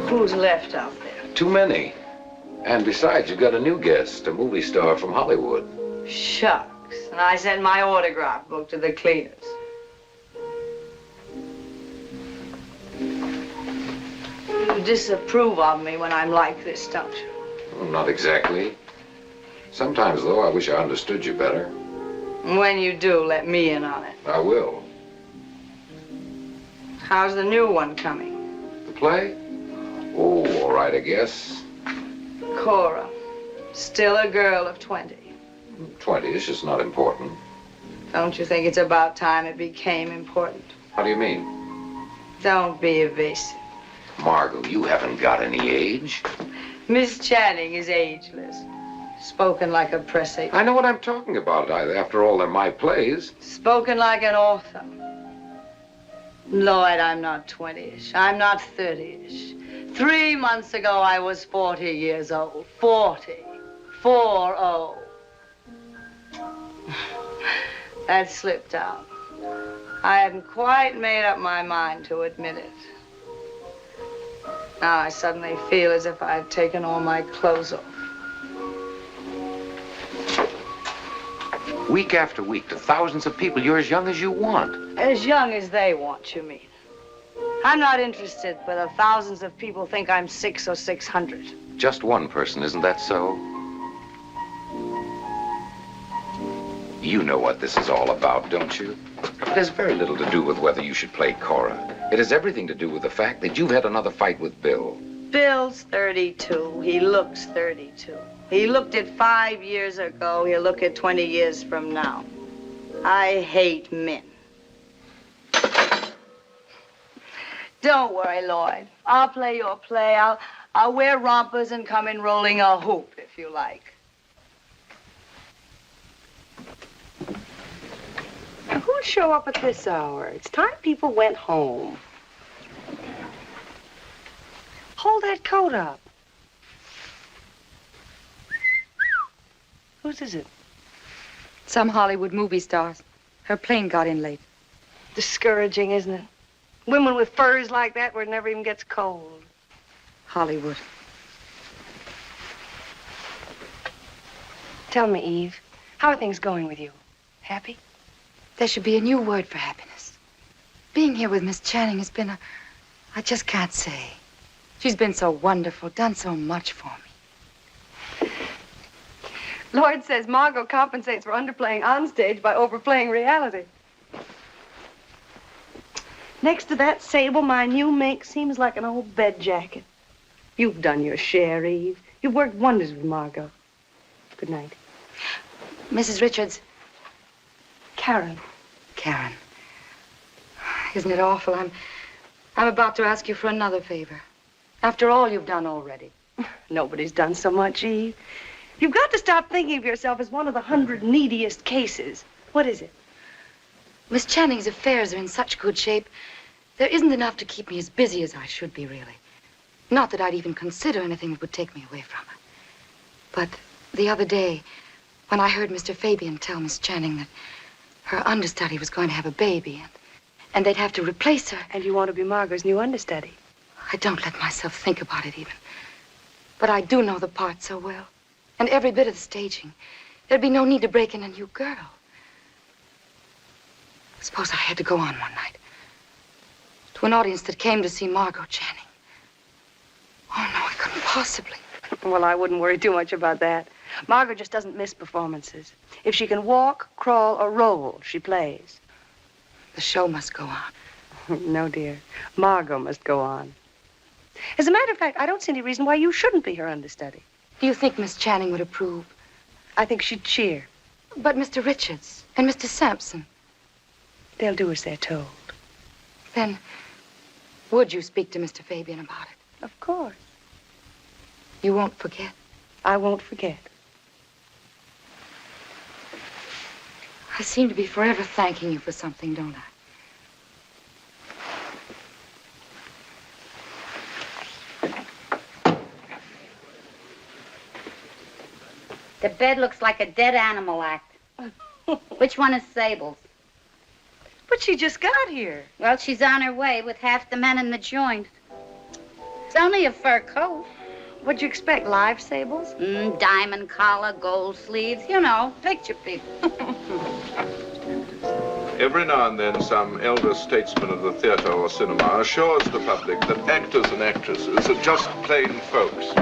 Who's left out there? Too many. And besides, you got a new guest, a movie star from Hollywood. Shucks. And I sent my autograph book to the cleaners. You disapprove of me when I'm like this, don't you? Well, not exactly. Sometimes, though, I wish I understood you better. When you do, let me in on it. I will. How's the new one coming? The play? Oh, all right, I guess. Cora. Still a girl of 20. 20 is just not important. Don't you think it's about time it became important? How do you mean? Don't be evasive. Margot, you haven't got any age. Miss Channing is ageless. Spoken like a press agent. I know what I'm talking about. After all, they're my plays. Spoken like an author. Lloyd, I'm not 20-ish. I'm not 30-ish. 3 months ago, I was 40 years old. 40. 4-0. That slipped out. I hadn't quite made up my mind to admit it. Now I suddenly feel as if I'd taken all my clothes off. Week after week to thousands of people, you're as young as you want. As young as they want, you mean? I'm not interested whether thousands of people think I'm 600 or 600. Just one person, isn't that so? You know what this is all about, don't you? It has very little to do with whether you should play Cora. It has everything to do with the fact that you've had another fight with Bill. Bill's 32. He looks 32. He looked at 5 years ago. He'll look at 20 years from now. I hate men. Don't worry, Lloyd. I'll play your play. I'll wear rompers and come in rolling a hoop, if you like. Now, who'd show up at this hour? It's time people went home. Hold that coat up. Whose is it? Some Hollywood movie stars. Her plane got in late. Discouraging, isn't it? Women with furs like that where it never even gets cold. Hollywood. Tell me, Eve, how are things going with you? Happy? There should be a new word for happiness. Being here with Miss Channing has been I just can't say. She's been so wonderful, done so much for me. Lloyd says Margot compensates for underplaying onstage by overplaying reality. Next to that sable, my new make seems like an old bed jacket. You've done your share, Eve. You've worked wonders with Margot. Good night. Mrs. Richards. Karen. Karen. Isn't it awful? I'm about to ask you for another favor. After all you've done already. Nobody's done so much, Eve. You've got to stop thinking of yourself as one of the 100 neediest cases. What is it? Miss Channing's affairs are in such good shape, there isn't enough to keep me as busy as I should be, really. Not that I'd even consider anything that would take me away from her. But the other day, when I heard Mr. Fabian tell Miss Channing that her understudy was going to have a baby, And they'd have to replace her. And you want to be Margot's new understudy. I don't let myself think about it even. But I do know the part so well. And every bit of the staging. There'd be no need to break in a new girl. Suppose I had to go on one night. To an audience that came to see Margot Channing. Oh, no, I couldn't possibly. Well, I wouldn't worry too much about that. Margot just doesn't miss performances. If she can walk, crawl, or roll, she plays. The show must go on. No, dear. Margot must go on. As a matter of fact, I don't see any reason why you shouldn't be her understudy. Do you think Miss Channing would approve? I think she'd cheer. But Mr. Richards and Mr. Sampson. They'll do as they're told. Then, would you speak to Mr. Fabian about it? Of course. You won't forget? I won't forget. I seem to be forever thanking you for something, don't I? The bed looks like a dead animal act. Which one is Sable's? But she just got here. Well, she's on her way with half the men in the joint. It's only a fur coat. What'd you expect, live Sables? Diamond collar, gold sleeves, you know, picture people. Every now and then, some elder statesman of the theater or cinema assures the public that actors and actresses are just plain folks,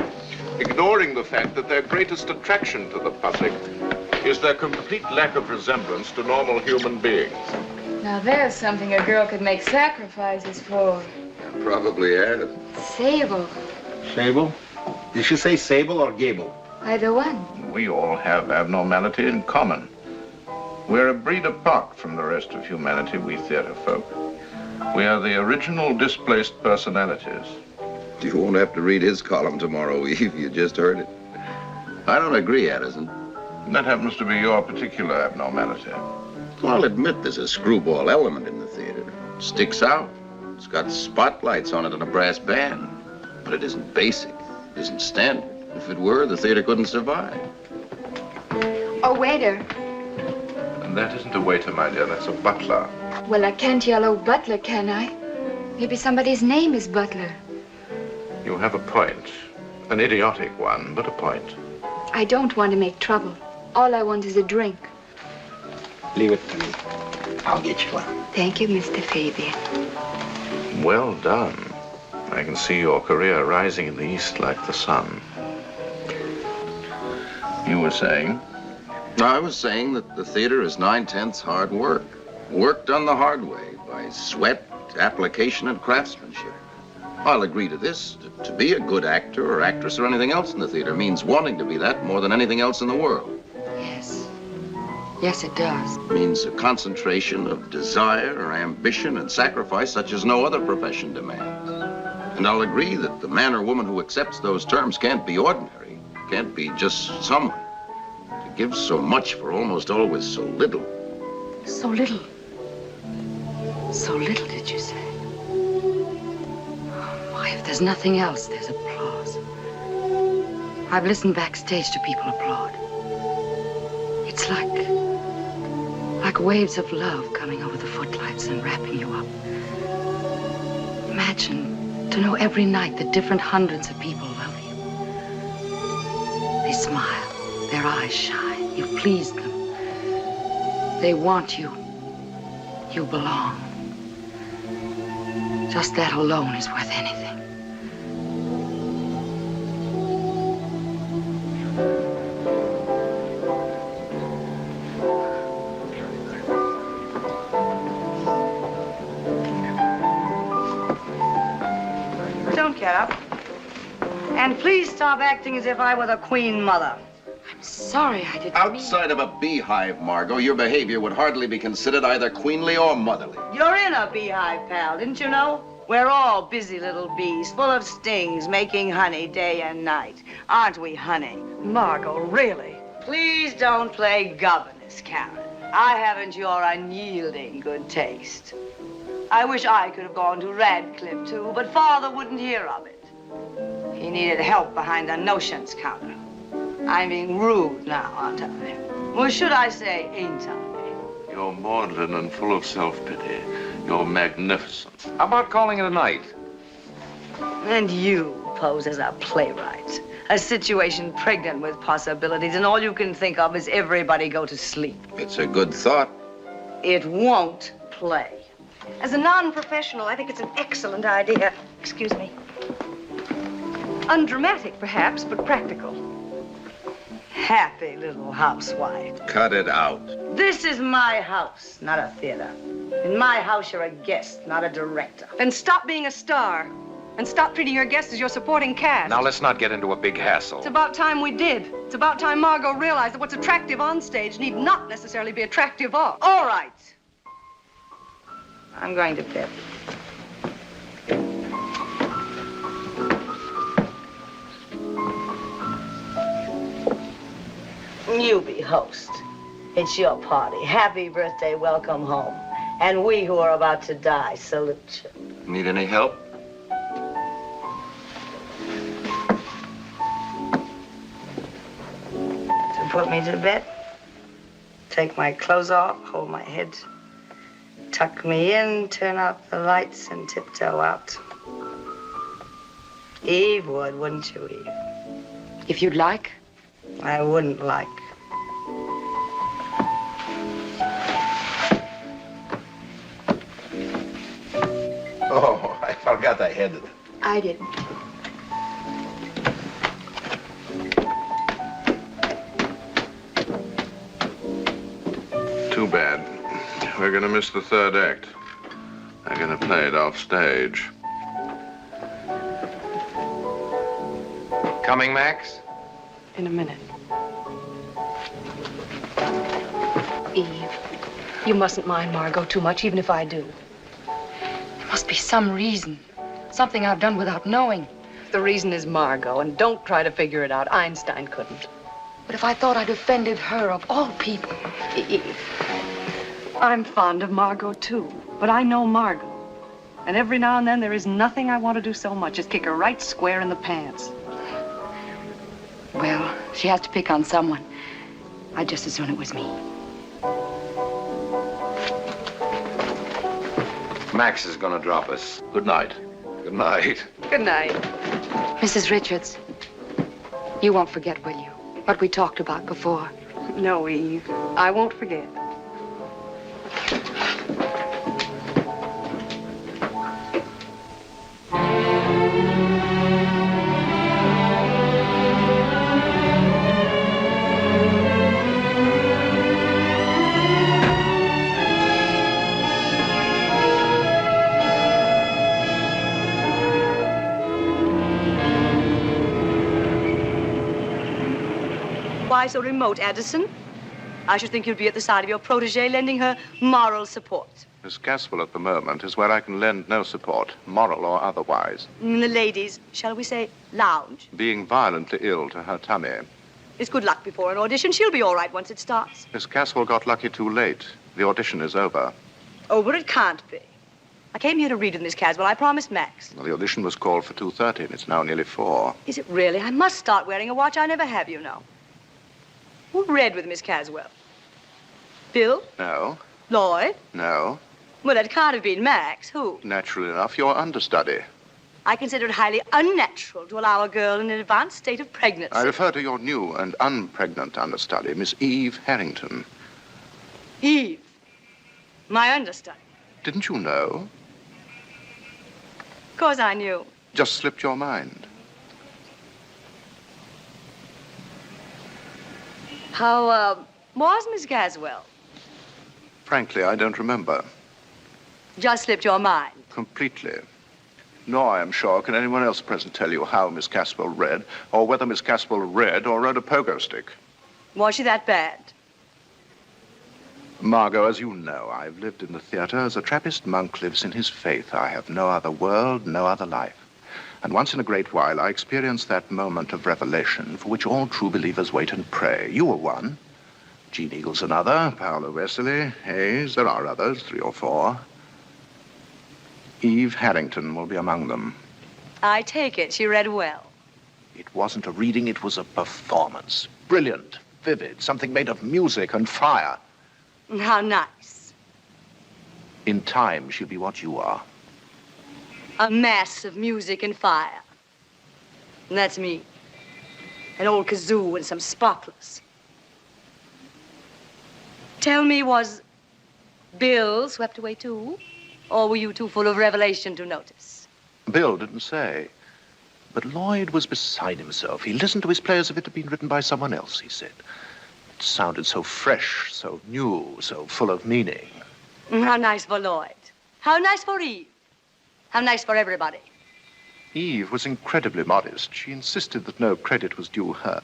ignoring the fact that their greatest attraction to the public is their complete lack of resemblance to normal human beings. Now there's something a girl could make sacrifices for. Probably have. Sable. Sable? Did she say Sable or Gable? Either one. We all have abnormality in common. We're a breed apart from the rest of humanity, we theater folk. We are the original displaced personalities. You won't have to read his column tomorrow, Eve. You just heard it. I don't agree, Addison. That happens to be your particular abnormality. I'll admit there's a screwball element in the theater. It sticks out. It's got spotlights on it and a brass band. But it isn't basic. It isn't standard. If it were, the theater couldn't survive. Oh, waiter. And that isn't a waiter, my dear. That's a butler. Well, I can't yell, "Oh, butler," can I? Maybe somebody's name is Butler. You have a point. An idiotic one, but a point. I don't want to make trouble. All I want is a drink. Leave it to me. I'll get you one. Thank you, Mr. Fabian. Well done. I can see your career rising in the east like the sun. You were saying? I was saying that the theater is 9/10 hard work. Work done the hard way by sweat, application, and craftsmanship. I'll agree to this. To be a good actor or actress or anything else in the theater means wanting to be that more than anything else in the world. Yes. Yes, it does. It means a concentration of desire or ambition and sacrifice such as no other profession demands. And I'll agree that the man or woman who accepts those terms can't be ordinary, can't be just someone. To give so much for almost always so little. So little. So little, did you say? Why, if there's nothing else, there's applause. I've listened backstage to people applaud. It's like waves of love coming over the footlights and wrapping you up. Imagine to know every night that different hundreds of people love you. They smile, their eyes shine, you've pleased them. They want you. You belong. Just that alone is worth anything. Don't get up. And please stop acting as if I were the Queen Mother. I'm sorry, I didn't Outside of a beehive, Margot, your behavior would hardly be considered either queenly or motherly. You're in a beehive, pal, didn't you know? We're all busy little bees, full of stings, making honey day and night. Aren't we, honey? Margot, really? Please don't play governess, Karen. I haven't your unyielding good taste. I wish I could have gone to Radcliffe, too, but Father wouldn't hear of it. He needed help behind the notions counter. I'm being rude now, aren't I? Or should I say, ain't I? You're maudlin and full of self-pity. You're magnificent. How about calling it a night? And you pose as a playwright. A situation pregnant with possibilities, and all you can think of is everybody go to sleep. It's a good thought. It won't play. As a non-professional, I think it's an excellent idea. Excuse me. Undramatic, perhaps, but practical. Happy little housewife. Cut it out. This is my house, not a theater. In my house, you're a guest, not a director. Then stop being a star. And stop treating your guests as your supporting cast. Now, let's not get into a big hassle. It's about time we did. It's about time Margot realized that what's attractive on stage need not necessarily be attractive off. All right. I'm going to bed. You be host. It's your party. Happy birthday, welcome home. And we who are about to die salute you. Need any help? To put me to bed, take my clothes off, hold my head, tuck me in, turn out the lights, and tiptoe out. Eve would, wouldn't you, Eve? If you'd like. I wouldn't like. Oh, I forgot I had it. I didn't. Too bad. We're gonna miss the third act. They're gonna play it off stage. Coming, Max? In a minute. Eve, you mustn't mind Margot too much, even if I do. There must be some reason. Something I've done without knowing. The reason is Margot, and don't try to figure it out. Einstein couldn't. But if I thought I'd offended her of all people. Eve, I'm fond of Margot, too. But I know Margot. And every now and then there is nothing I want to do so much as kick her right square in the pants. Well, she has to pick on someone. I'd just as soon it was me. Max is gonna drop us. Good night. Good night. Good night. Mrs. Richards, you won't forget, will you? What we talked about before. No, Eve. I won't forget. Why so remote, Addison? I should think you'd be at the side of your protege, lending her moral support. Miss Caswell at the moment is where I can lend no support, moral or otherwise. The ladies, shall we say, lounge. Being violently ill to her tummy. It's good luck before an audition. She'll be all right once it starts. Miss Caswell got lucky too late. The audition is over. Over it can't be. I came here to read with Miss Caswell. I promised Max. Well, the audition was called for 2:30, and it's now nearly 4. Is it really? I must start wearing a watch. I never have, you know. Who read with Miss Caswell? Bill? No. Lloyd? No. Well, that can't have been Max. Who? Naturally enough, your understudy. I consider it highly unnatural to allow a girl in an advanced state of pregnancy. I refer to your new and unpregnant understudy, Miss Eve Harrington. Eve? My understudy? Didn't you know? Of course I knew. Just slipped your mind. How, was Miss Caswell? Frankly, I don't remember. Just slipped your mind. Completely. Nor, I am sure, can anyone else present tell you how Miss Caswell read, or whether Miss Caswell read or rode a pogo stick. Was she that bad? Margot, as you know, I've lived in the theater as a Trappist monk lives in his faith. I have no other world, no other life. And once in a great while, I experience that moment of revelation for which all true believers wait and pray. You were one. Gene Eagle's another. Paolo Wesley, Hayes. There are others, 3 or 4. Eve Harrington will be among them. I take it she read well. It wasn't a reading, it was a performance. Brilliant, vivid, something made of music and fire. How nice. In time, she'll be what you are. A mass of music and fire. And that's me. An old kazoo and some sparklers. Tell me, was Bill swept away too? Or were you too full of revelation to notice? Bill didn't say. But Lloyd was beside himself. He listened to his play as if it had been written by someone else, he said. It sounded so fresh, so new, so full of meaning. How nice for Lloyd. How nice for Eve. How nice for everybody. Eve was incredibly modest. She insisted that no credit was due her,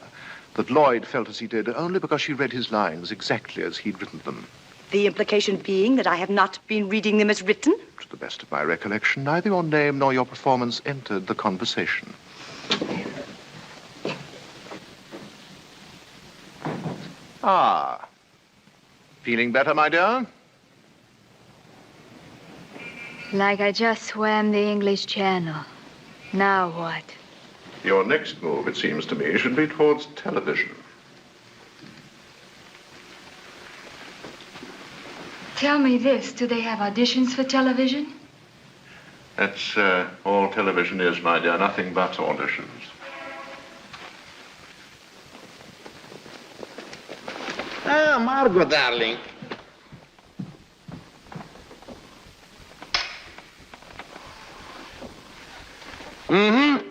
that Lloyd felt as he did only because she read his lines exactly as he'd written them. The implication being that I have not been reading them as written? To the best of my recollection, neither your name nor your performance entered the conversation. Ah. Feeling better, my dear? Like I just swam the English Channel. Now what? Your next move, it seems to me, should be towards television. Tell me this, do they have auditions for television? That's all television is, my dear, nothing but auditions. Ah, Margot, darling. Mm-hmm.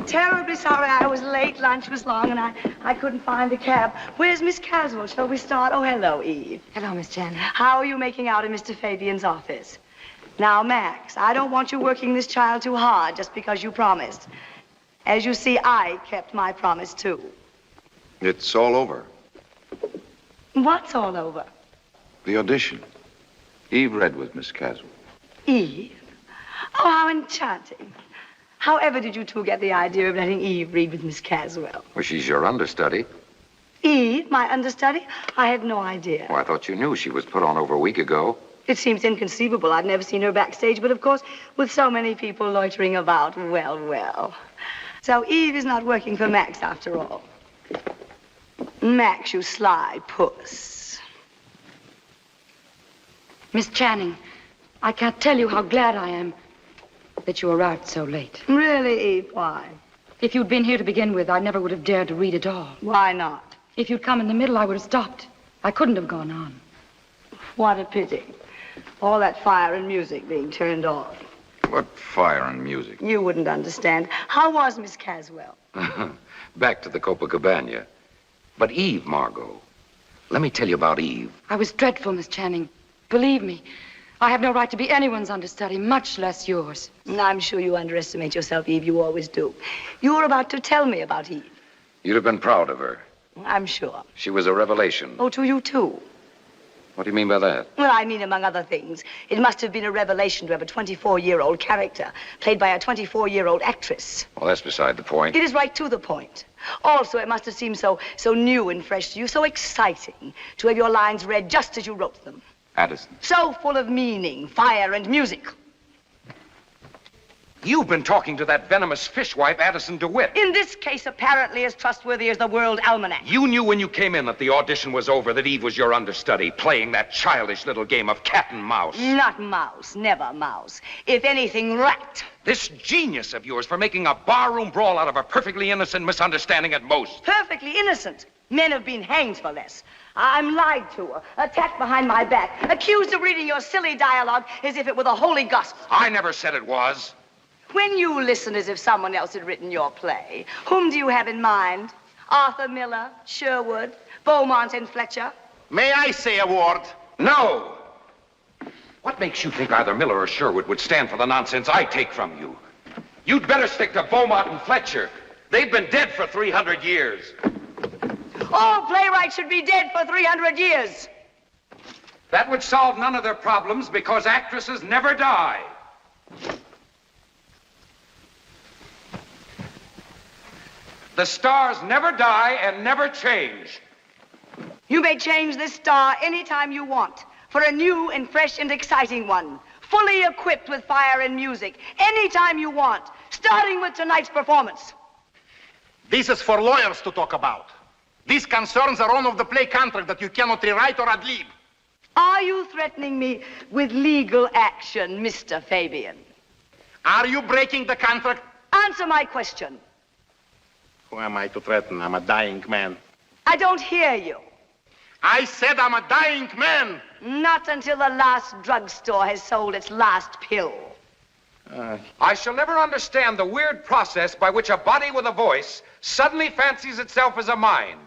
Terribly sorry I was late. Lunch was long, and I couldn't find a cab. Where's Miss Caswell? Shall we start? Oh, hello, Eve. Hello, Miss Janet. How are you making out in Mr. Fabian's office? Now, Max, I don't want you working this child too hard just because you promised. As you see, I kept my promise, too. It's all over. What's all over? The audition. Eve read with Miss Caswell. Eve? Oh, how enchanting. However did you two get the idea of letting Eve read with Miss Caswell? Well, she's your understudy. Eve, my understudy? I had no idea. Oh, I thought you knew. She was put on over a week ago. It seems inconceivable. I've never seen her backstage, but of course, with so many people loitering about, well. So Eve is not working for Max after all. Max, you sly puss. Miss Channing, I can't tell you how glad I am that you arrived so late. Really, Eve? Why? If you'd been here to begin with, I never would have dared to read at all. Why not? If you'd come in the middle, I would have stopped. I couldn't have gone on. What a pity. All that fire and music being turned off. What fire and music? You wouldn't understand. How was Miss Caswell? Back to the Copacabana. But Eve, Margot. Let me tell you about Eve. I was dreadful, Miss Channing. Believe me, I have no right to be anyone's understudy, much less yours. I'm sure you underestimate yourself, Eve. You always do. You were about to tell me about Eve. You'd have been proud of her. I'm sure. She was a revelation. Oh, to you, too. What do you mean by that? Well, I mean, among other things, it must have been a revelation to have a 24-year-old character played by a 24-year-old actress. Well, that's beside the point. It is right to the point. Also, it must have seemed so new and fresh to you, so exciting to have your lines read just as you wrote them. Addison. So full of meaning, fire, and music. You've been talking to that venomous fishwife, Addison DeWitt. In this case, apparently as trustworthy as the World Almanac. You knew when you came in that the audition was over, that Eve was your understudy, playing that childish little game of cat and mouse. Not mouse, never mouse. If anything, rat. This genius of yours for making a barroom brawl out of a perfectly innocent misunderstanding at most. Perfectly innocent. Men have been hanged for less. I'm lied to, attacked behind my back, accused of reading your silly dialogue as if it were the holy gospel. I never said it was. When you listen as if someone else had written your play, whom do you have in mind? Arthur Miller, Sherwood, Beaumont, and Fletcher? May I say a word? No. What makes you think either Miller or Sherwood would stand for the nonsense I take from you? You'd better stick to Beaumont and Fletcher. They've been dead for 300 years. All playwrights should be dead for 300 years. That would solve none of their problems because actresses never die. The stars never die and never change. You may change this star anytime you want for a new and fresh and exciting one, fully equipped with fire and music, anytime you want, starting with tonight's performance. This is for lawyers to talk about. This concerns the run of the play contract that you cannot rewrite or ad lib. Are you threatening me with legal action, Mr. Fabian? Are you breaking the contract? Answer my question. Who am I to threaten? I'm a dying man. I don't hear you. I said I'm a dying man. Not until the last drugstore has sold its last pill. I shall never understand the weird process by which a body with a voice suddenly fancies itself as a mind.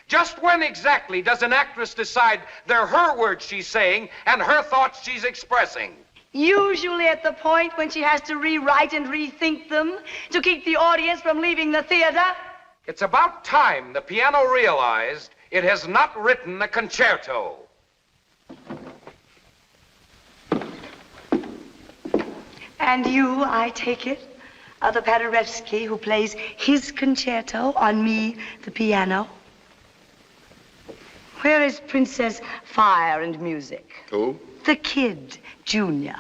Just when exactly does an actress decide they're her words she's saying and her thoughts she's expressing? Usually at the point when she has to rewrite and rethink them to keep the audience from leaving the theater. It's about time the piano realized it has not written a concerto. And you, I take it, are the Paderewski who plays his concerto on me, the piano. Where is Princess Fire and Music? Who? The kid, Junior.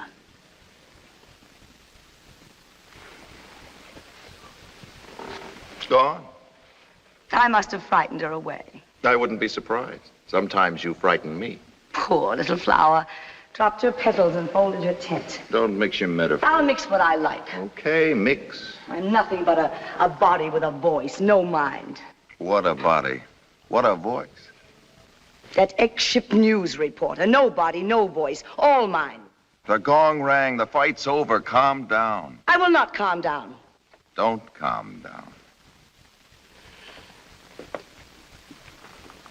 Gone. I must have frightened her away. I wouldn't be surprised. Sometimes you frighten me. Poor little flower. Dropped her petals and folded her tent. Don't mix your metaphors. I'll mix what I like. Okay, mix. I'm nothing but a body with a voice, no mind. What a body. What a voice. That ex-ship news reporter. No body, no voice. All mine. The gong rang. The fight's over. Calm down. I will not calm down. Don't calm down.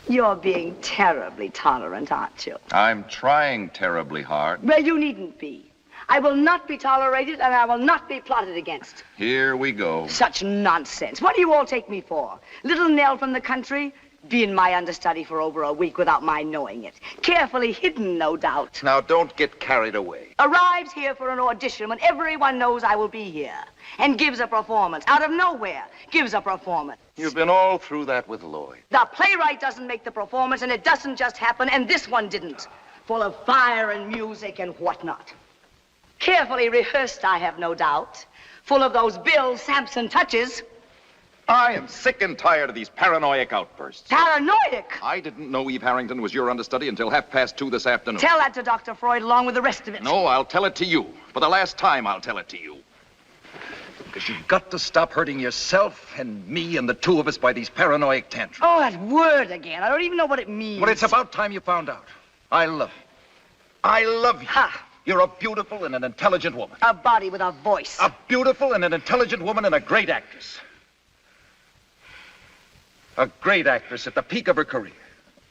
You're being terribly tolerant, aren't you? I'm trying terribly hard. Well, you needn't be. I will not be tolerated, and I will not be plotted against. Here we go. Such nonsense. What do you all take me for? Little Nell from the country? Been my understudy for over a week without my knowing it. Carefully hidden, no doubt. Now, don't get carried away. Arrives here for an audition when everyone knows I will be here. And gives a performance. Out of nowhere, gives a performance. You've been all through that with Lloyd. The playwright doesn't make the performance, and it doesn't just happen, and this one didn't. Full of fire and music and whatnot. Carefully rehearsed, I have no doubt. Full of those Bill Sampson touches. I am sick and tired of these paranoid outbursts. Paranoid? I didn't know Eve Harrington was your understudy until 2:30 this afternoon. Tell that to Dr. Freud along with the rest of it. No, I'll tell it to you. For the last time, I'll tell it to you. Because you've got to stop hurting yourself and me and the two of us by these paranoid tantrums. Oh, that word again. I don't even know what it means. Well, it's about time you found out. I love you. I love you. Ha! You're a beautiful and an intelligent woman. A body with a voice. A beautiful and an intelligent woman and a great actress. A great actress at the peak of her career.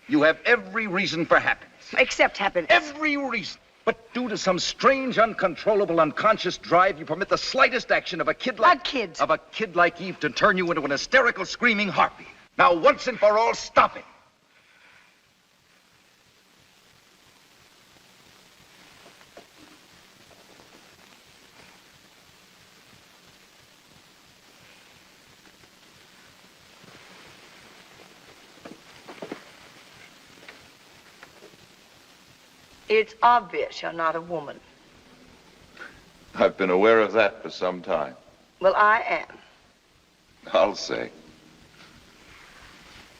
You have every reason for happiness. Except happiness. Every reason. But due to some strange, uncontrollable, unconscious drive, you permit the slightest action of a kid like... A kid? Of a kid like Eve to turn you into an hysterical, screaming harpy. Now, once and for all, stop it. It's obvious you're not a woman. I've been aware of that for some time. Well, I am. I'll say.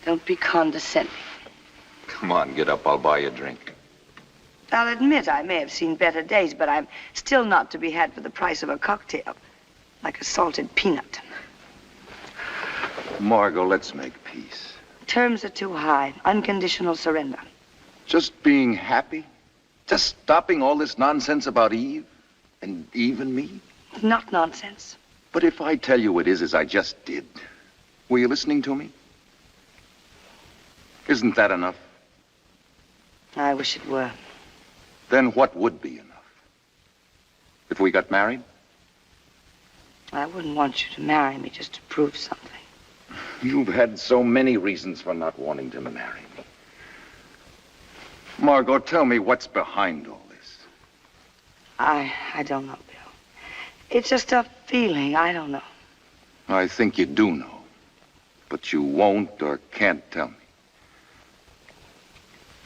Don't be condescending. Come on, get up. I'll buy you a drink. I'll admit I may have seen better days, but I'm still not to be had for the price of a cocktail. Like a salted peanut. Margot, let's make peace. Terms are too high. Unconditional surrender. Just being happy? Just stopping all this nonsense about Eve? And Eve and me? Not nonsense. But if I tell you it is as I just did, were you listening to me? Isn't that enough? I wish it were. Then what would be enough? If we got married? I wouldn't want you to marry me just to prove something. You've had so many reasons for not wanting to marry me. Margot, tell me what's behind all this. I don't know, Bill. It's just a feeling. I don't know. I think you do know. But you won't or can't tell me.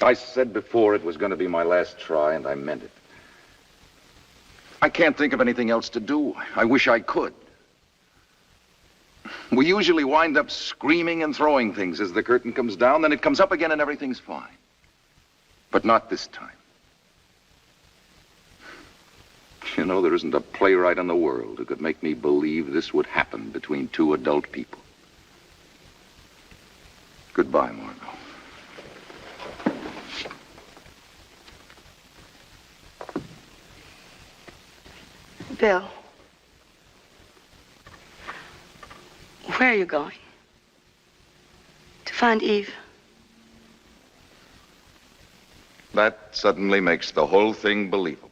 I said before it was going to be my last try, and I meant it. I can't think of anything else to do. I wish I could. We usually wind up screaming and throwing things as the curtain comes down, then it comes up again and everything's fine. But not this time. You know, there isn't a playwright in the world who could make me believe this would happen between two adult people. Goodbye, Margot. Bill, where are you going? To find Eve? That suddenly makes the whole thing believable.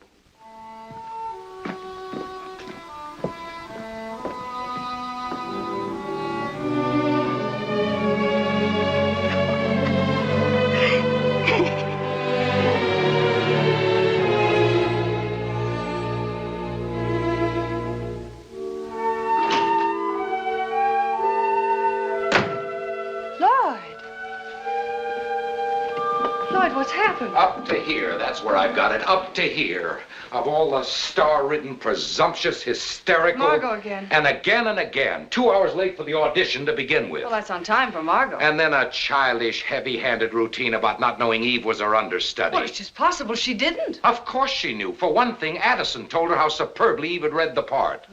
What's happened? Up to here. That's where I've got it. Up to here. Of all the star-ridden, presumptuous, hysterical... Margot again. And again and again. 2 hours late for the audition to begin with. Well, that's on time for Margot. And then a childish, heavy-handed routine about not knowing Eve was her understudy. Well, it's just possible she didn't. Of course she knew. For one thing, Addison told her how superbly Eve had read the part.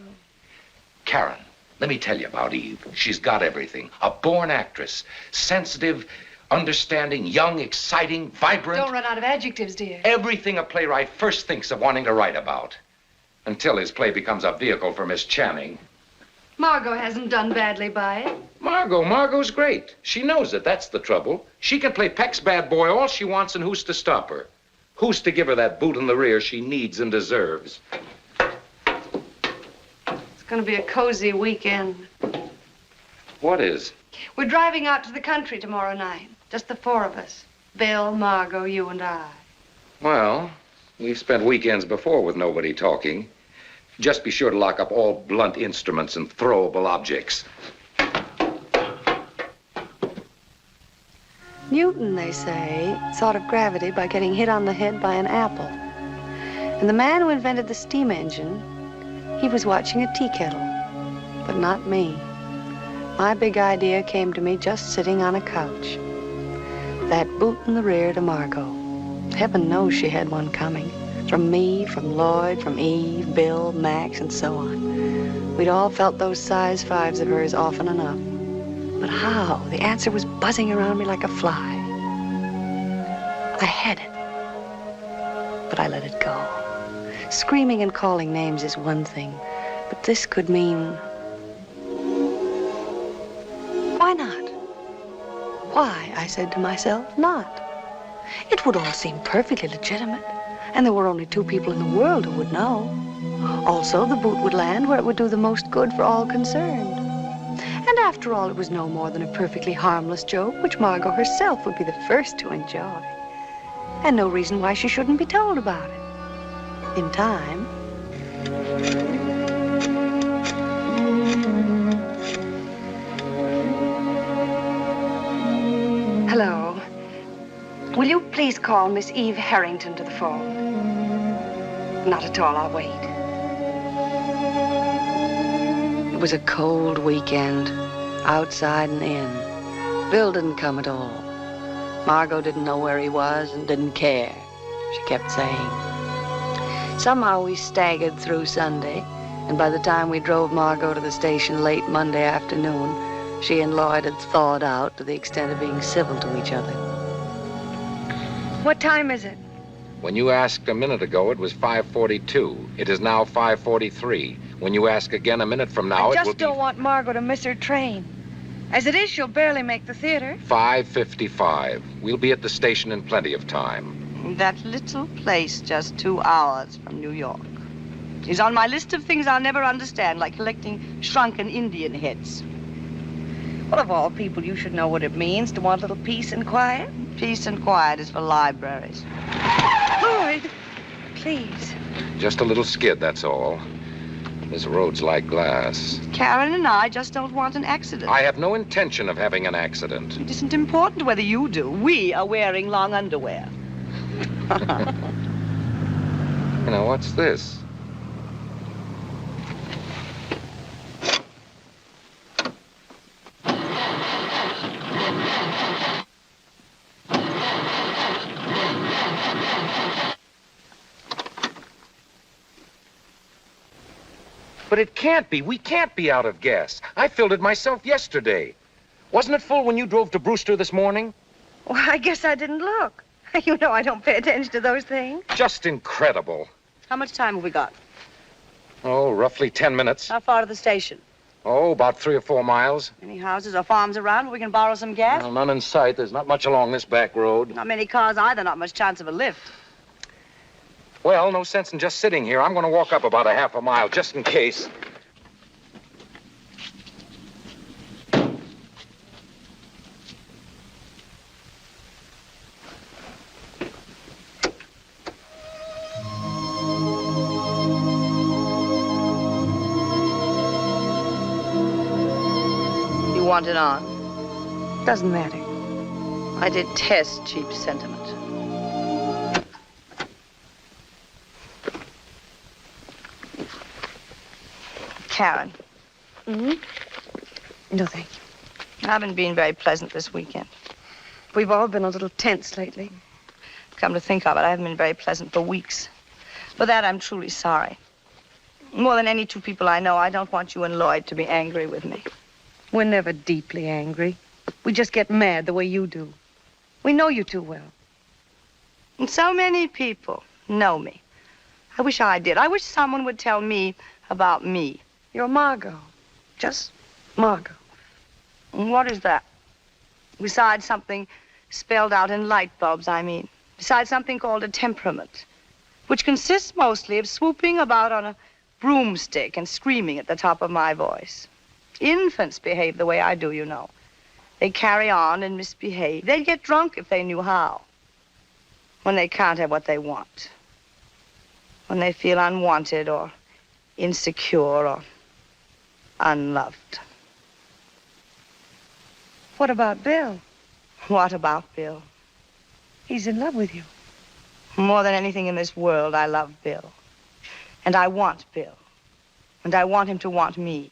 Karen, let me tell you about Eve. She's got everything. A born actress. Sensitive... understanding, young, exciting, vibrant. Don't run out of adjectives, dear. Everything a playwright first thinks of wanting to write about. Until his play becomes a vehicle for Miss Channing. Margot hasn't done badly by it. Margot's great. She knows it, that's the trouble. She can play Peck's bad boy all she wants, and who's to stop her? Who's to give her that boot in the rear she needs and deserves? It's going to be a cozy weekend. What is? We're driving out to the country tomorrow night. Just the four of us. Bill, Margot, you, and I. Well, we've spent weekends before with nobody talking. Just be sure to lock up all blunt instruments and throwable objects. Newton, they say, thought of gravity by getting hit on the head by an apple. And the man who invented the steam engine, he was watching a tea kettle. But not me. My big idea came to me just sitting on a couch. That boot in the rear to Margot. Heaven knows she had one coming. From me, from Lloyd, from Eve, Bill, Max, and so on. We'd all felt those size fives of hers often enough. But how? The answer was buzzing around me like a fly. I had it. But I let it go. Screaming and calling names is one thing, but this could mean... Why not? Why, I said to myself, not? It would all seem perfectly legitimate, and there were only 2 people in the world who would know. Also, the boot would land where it would do the most good for all concerned. And after all, it was no more than a perfectly harmless joke, which Margot herself would be the first to enjoy. And no reason why she shouldn't be told about it. In time. Hello. Will you please call Miss Eve Harrington to the phone? Not at all, I'll wait. It was a cold weekend, outside and in. Bill didn't come at all. Margot didn't know where he was and didn't care, she kept saying. Somehow we staggered through Sunday, and by the time we drove Margot to the station late Monday afternoon, she and Lloyd had thawed out to the extent of being civil to each other. What time is it? When you asked a minute ago, it was 5:42. It is now 5:43. When you ask again a minute from now, I it will just be don't want Margot to miss her train. As it is, she'll barely make the theater. 5:55. We'll be at the station in plenty of time. That little place just 2 hours from New York is on my list of things I'll never understand, like collecting shrunken Indian heads. Well, of all people, you should know what it means to want a little peace and quiet. Peace and quiet is for libraries. Lloyd, please. Just a little skid, that's all. This road's like glass. Karen and I just don't want an accident. I have no intention of having an accident. It isn't important whether you do. We are wearing long underwear. You know, what's this? But it can't be. We can't be out of gas. I filled it myself yesterday. Wasn't it full when you drove to Brewster this morning? Well, I guess I didn't look. You know I don't pay attention to those things. Just incredible. How much time have we got? Oh, roughly 10 minutes. How far to the station? Oh, about 3 or 4 miles. Any houses or farms around where we can borrow some gas? Well, none in sight. There's not much along this back road. Not many cars either, not much chance of a lift. Well, no sense in just sitting here. I'm going to walk up about a half a mile, just in case. You want it on? Doesn't matter. I detest cheap sentiment. Karen. No, thank you. I haven't been very pleasant this weekend. We've all been a little tense lately. Come to think of it, I haven't been very pleasant for weeks. For that, I'm truly sorry. More than any two people I know, I don't want you and Lloyd to be angry with me. We're never deeply angry. We just get mad the way you do. We know you too well. And so many people know me. I wish I did. I wish someone would tell me about me. You're Margot. Just Margot. And what is that? Besides something spelled out in light bulbs, I mean. Besides something called a temperament, which consists mostly of swooping about on a broomstick and screaming at the top of my voice. Infants behave the way I do, you know. They carry on and misbehave. They'd get drunk if they knew how. When they can't have what they want. When they feel unwanted or insecure or unloved. What about Bill? What about Bill? He's in love with you. More than anything in this world, I love Bill. And I want Bill. And I want him to want me.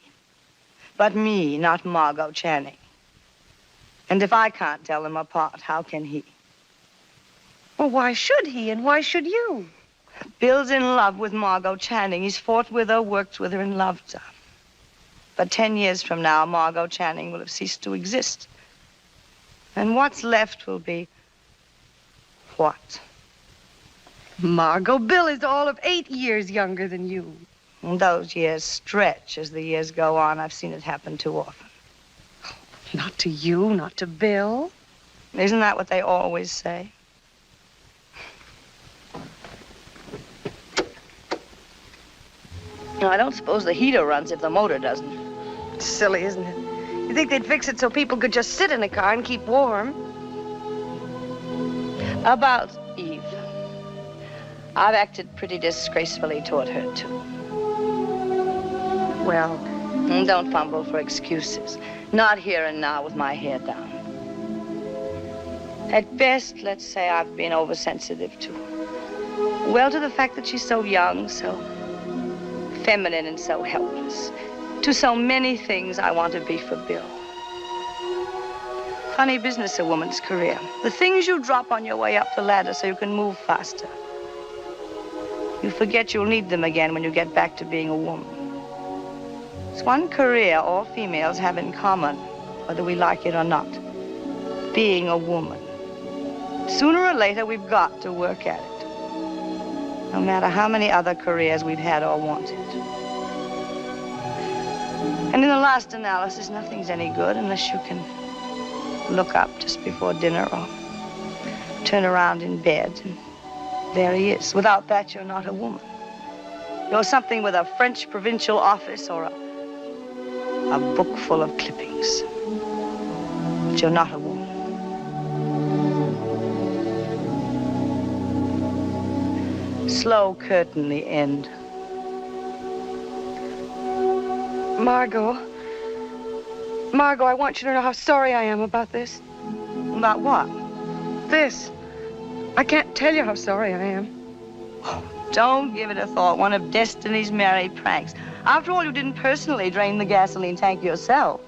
But me, not Margot Channing. And if I can't tell them apart, how can he? Well, why should he and why should you? Bill's in love with Margot Channing. He's fought with her, worked with her, and loved her. But 10 years from now, Margot Channing will have ceased to exist. And what's left will be what? Margot, Bill is all of 8 years younger than you. And those years stretch as the years go on. I've seen it happen too often. Not to you, not to Bill. Isn't that what they always say? Now, I don't suppose the heater runs if the motor doesn't. It's silly, isn't it? You think they'd fix it so people could just sit in a car and keep warm? About Eve. I've acted pretty disgracefully toward her, too. Well... Don't fumble for excuses. Not here and now with my hair down. At best, let's say I've been oversensitive to her. Well, to the fact that she's so young, so feminine and so helpless. To so many things I want to be for Bill. Funny business, a woman's career. The things you drop on your way up the ladder so you can move faster. You forget you'll need them again when you get back to being a woman. It's one career all females have in common, whether we like it or not. Being a woman. Sooner or later, we've got to work at it. No matter how many other careers we've had or wanted. And in the last analysis, nothing's any good unless you can look up just before dinner or turn around in bed and there he is. Without that, you're not a woman. You're something with a French provincial office or a book full of clippings. But you're not a woman. Slow curtain, the end. Margot, I want you to know how sorry I am about this. About what? This. I can't tell you how sorry I am. Don't give it a thought. One of Destiny's merry pranks. After all, you didn't personally drain the gasoline tank yourself.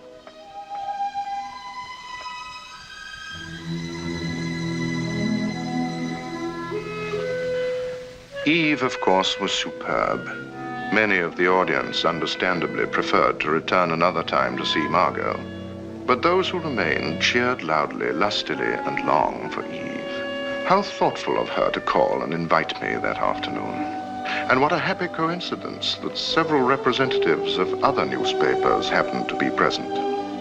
Eve, of course, was superb. Many of the audience understandably preferred to return another time to see Margot. But those who remained cheered loudly, lustily, and long for Eve. How thoughtful of her to call and invite me that afternoon. And what a happy coincidence that several representatives of other newspapers happened to be present.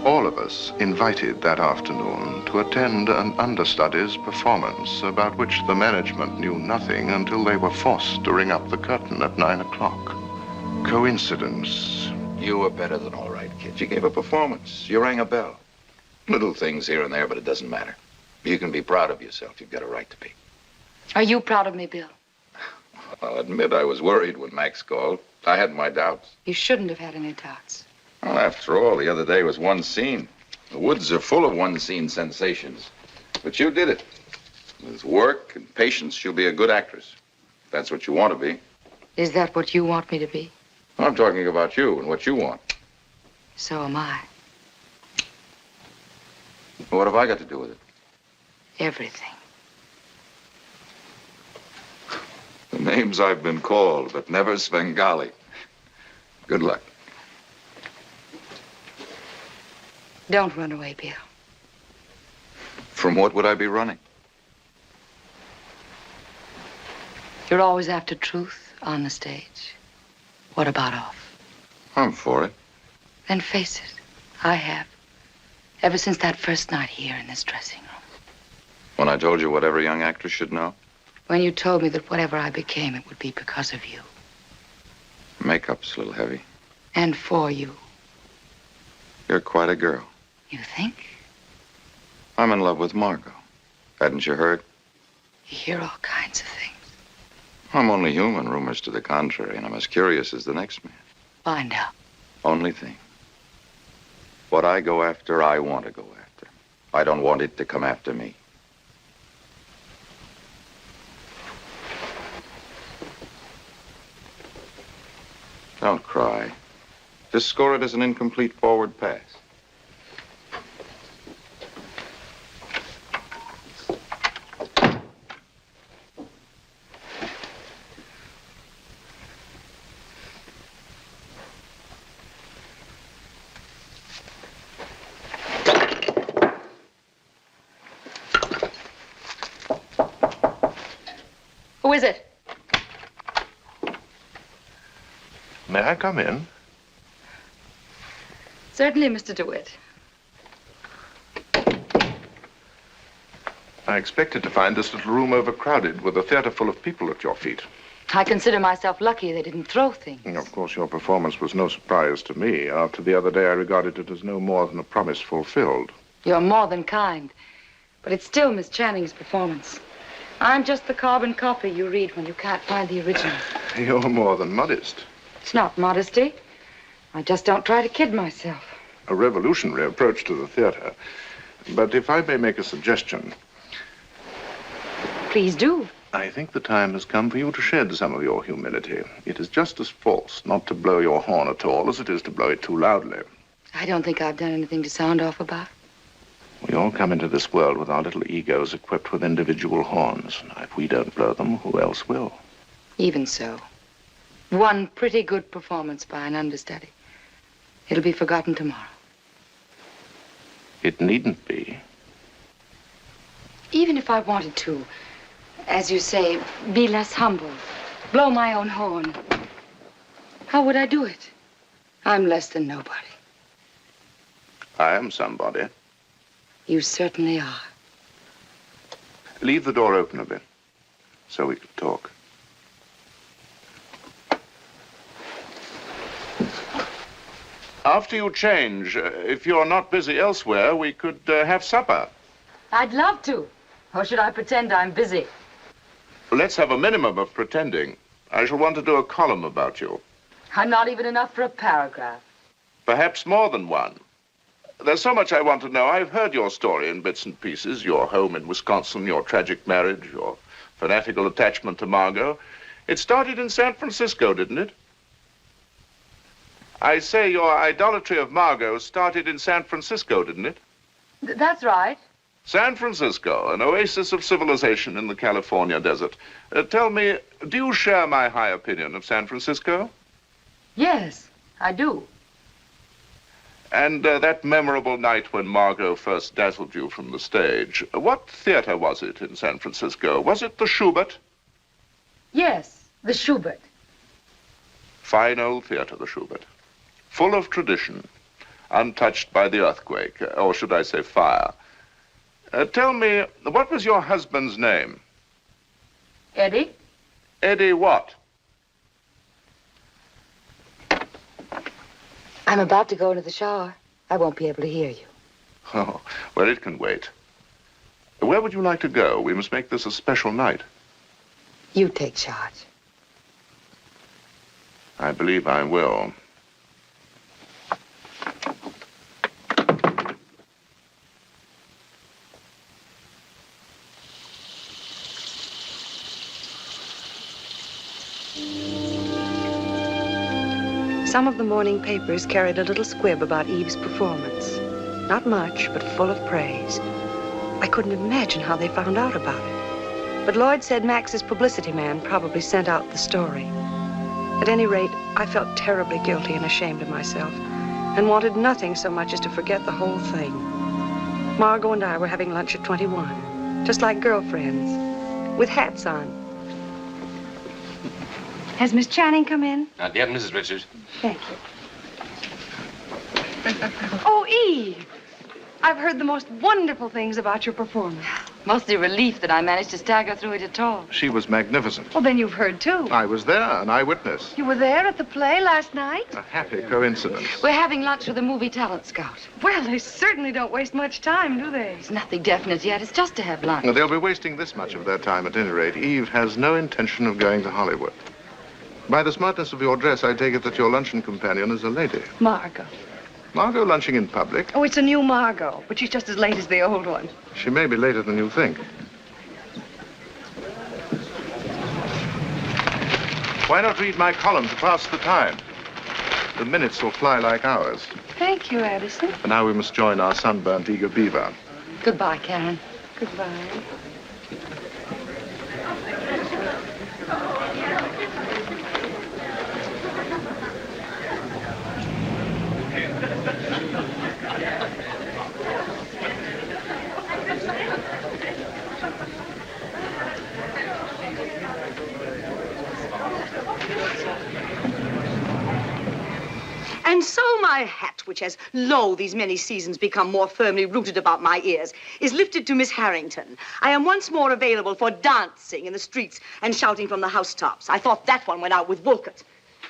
All of us invited that afternoon to attend an understudy's performance about which the management knew nothing until they were forced to ring up the curtain at 9 o'clock. Coincidence. You were better than all right, kid. You gave a performance. You rang a bell. Little things here and there, but it doesn't matter. You can be proud of yourself. You've got a right to be. Are you proud of me, Bill? I'll admit I was worried when Max called. I had my doubts. You shouldn't have had any doubts. Well, after all, the other day was one scene. The woods are full of one-scene sensations. But you did it. With work and patience, you'll be a good actress. If that's what you want to be. Is that what you want me to be? I'm talking about you and what you want. So am I. What have I got to do with it? Everything. The names I've been called, but never Svengali. Good luck. Don't run away, Bill. From what would I be running? You're always after truth on the stage. What about off? I'm for it. Then face it. I have. Ever since that first night here in this dressing room. When I told you what every young actress should know? When you told me that whatever I became, it would be because of you. Makeup's a little heavy. And for you. You're quite a girl. You think? I'm in love with Margot. Hadn't you heard? You hear all kinds of things. I'm only human, rumors to the contrary, and I'm as curious as the next man. Find out. Only thing. What I go after, I want to go after. I don't want it to come after me. Don't cry. Just score it as an incomplete forward pass. Who is it? May I come in? Certainly, Mr. DeWitt. I expected to find this little room overcrowded with a theater full of people at your feet. I consider myself lucky they didn't throw things. Of course, your performance was no surprise to me. After the other day, I regarded it as no more than a promise fulfilled. You're more than kind. But it's still Miss Channing's performance. I'm just the carbon copy you read when you can't find the original. You're more than modest. It's not modesty. I just don't try to kid myself. A revolutionary approach to the theater. But if I may make a suggestion. Please do. I think the time has come for you to shed some of your humility. It is just as false not to blow your horn at all as it is to blow it too loudly. I don't think I've done anything to sound off about. We all come into this world with our little egos equipped with individual horns. Now, if we don't blow them, who else will? Even so. One pretty good performance by an understudy. It'll be forgotten tomorrow. It needn't be. Even if I wanted to, as you say, be less humble, blow my own horn, how would I do it? I'm less than nobody. I am somebody. You certainly are. Leave the door open a bit, so we can talk. After you change, if you're not busy elsewhere, we could have supper. I'd love to. Or should I pretend I'm busy? Let's have a minimum of pretending. I shall want to do a column about you. I'm not even enough for a paragraph. Perhaps more than one. There's so much I want to know. I've heard your story in bits and pieces. Your home in Wisconsin, your tragic marriage, your fanatical attachment to Margot. It started in San Francisco, didn't it? I say your idolatry of Margot started in San Francisco, didn't it? That's right. San Francisco, an oasis of civilization in the California desert. Tell me, do you share my high opinion of San Francisco? Yes, I do. And that memorable night when Margot first dazzled you from the stage, what theater was it in San Francisco? Was it the Schubert? Yes, the Schubert. Fine old theater, the Schubert. Full of tradition, untouched by the earthquake, or should I say fire. Tell me, what was your husband's name? Eddie? Eddie what? I'm about to go into the shower. I won't be able to hear you. Oh, well, it can wait. Where would you like to go? We must make this a special night. You take charge. I believe I will. Some of the morning papers carried a little squib about Eve's performance. Not much, but full of praise. I couldn't imagine how they found out about it. But Lloyd said Max's publicity man probably sent out the story. At any rate, I felt terribly guilty and ashamed of myself, and wanted nothing so much as to forget the whole thing. Margot and I were having lunch at 21, just like girlfriends, with hats on. Has Miss Channing come in? Not yet, Mrs. Richards. Thank you. Oh, Eve! I've heard the most wonderful things about your performance. Mostly relief that I managed to stagger through it at all. She was magnificent. Well, then you've heard, too. I was there, an eyewitness. You were there at the play last night? A happy coincidence. We're having lunch with a movie talent scout. Well, they certainly don't waste much time, do they? It's nothing definite yet. It's just to have lunch. They'll be wasting this much of their time at any rate. Eve has no intention of going to Hollywood. By the smartness of your dress, I take it that your luncheon companion is a lady. Margot. Margot lunching in public? Oh, it's a new Margot, but she's just as late as the old one. She may be later than you think. Why not read my column to pass the time? The minutes will fly like hours. Thank you, Addison. And now we must join our sunburnt eager beaver. Goodbye, Karen. Goodbye. And so my hat, which has, lo, these many seasons become more firmly rooted about my ears, is lifted to Miss Harrington. I am once more available for dancing in the streets and shouting from the housetops. I thought that one went out with Wolcott.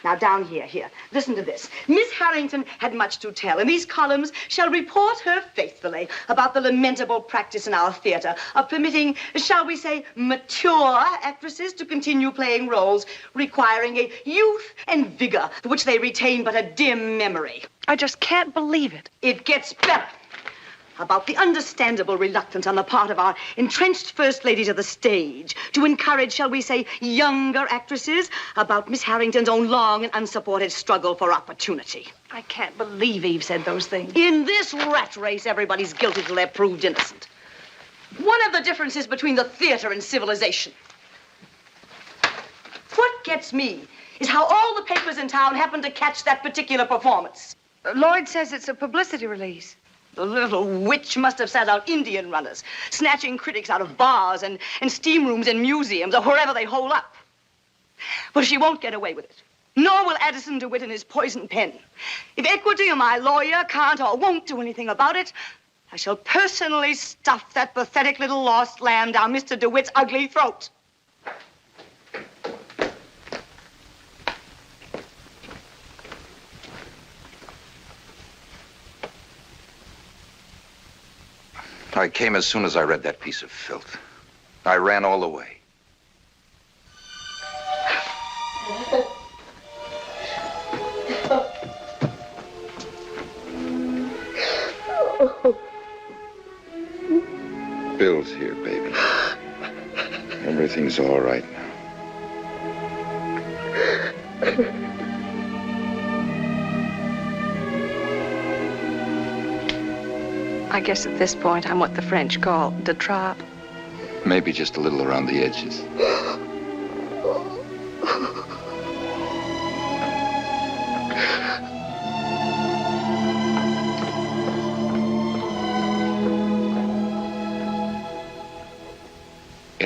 Now, down here, listen to this. Miss Harrington had much to tell, and these columns shall report her faithfully about the lamentable practice in our theater of permitting, shall we say, mature actresses to continue playing roles requiring a youth and vigor for which they retain but a dim memory. I just can't believe it. It gets better. About the understandable reluctance on the part of our entrenched first ladies of the stage to encourage, shall we say, younger actresses, about Miss Harrington's own long and unsupported struggle for opportunity. I can't believe Eve said those things. In this rat race, everybody's guilty till they're proved innocent. One of the differences between the theater and civilization. What gets me is how all the papers in town happen to catch that particular performance. Lloyd says it's a publicity release. The little witch must have sat out Indian runners, snatching critics out of bars and steam rooms and museums or wherever they hole up. But she won't get away with it. Nor will Addison DeWitt in his poison pen. If Equity or my lawyer can't or won't do anything about it, I shall personally stuff that pathetic little lost lamb down Mr. DeWitt's ugly throat. I came as soon as I read that piece of filth. I ran all the way. Bill's here, baby. Everything's all right now. I guess at this point I'm what the French call de trappe. Maybe just a little around the edges.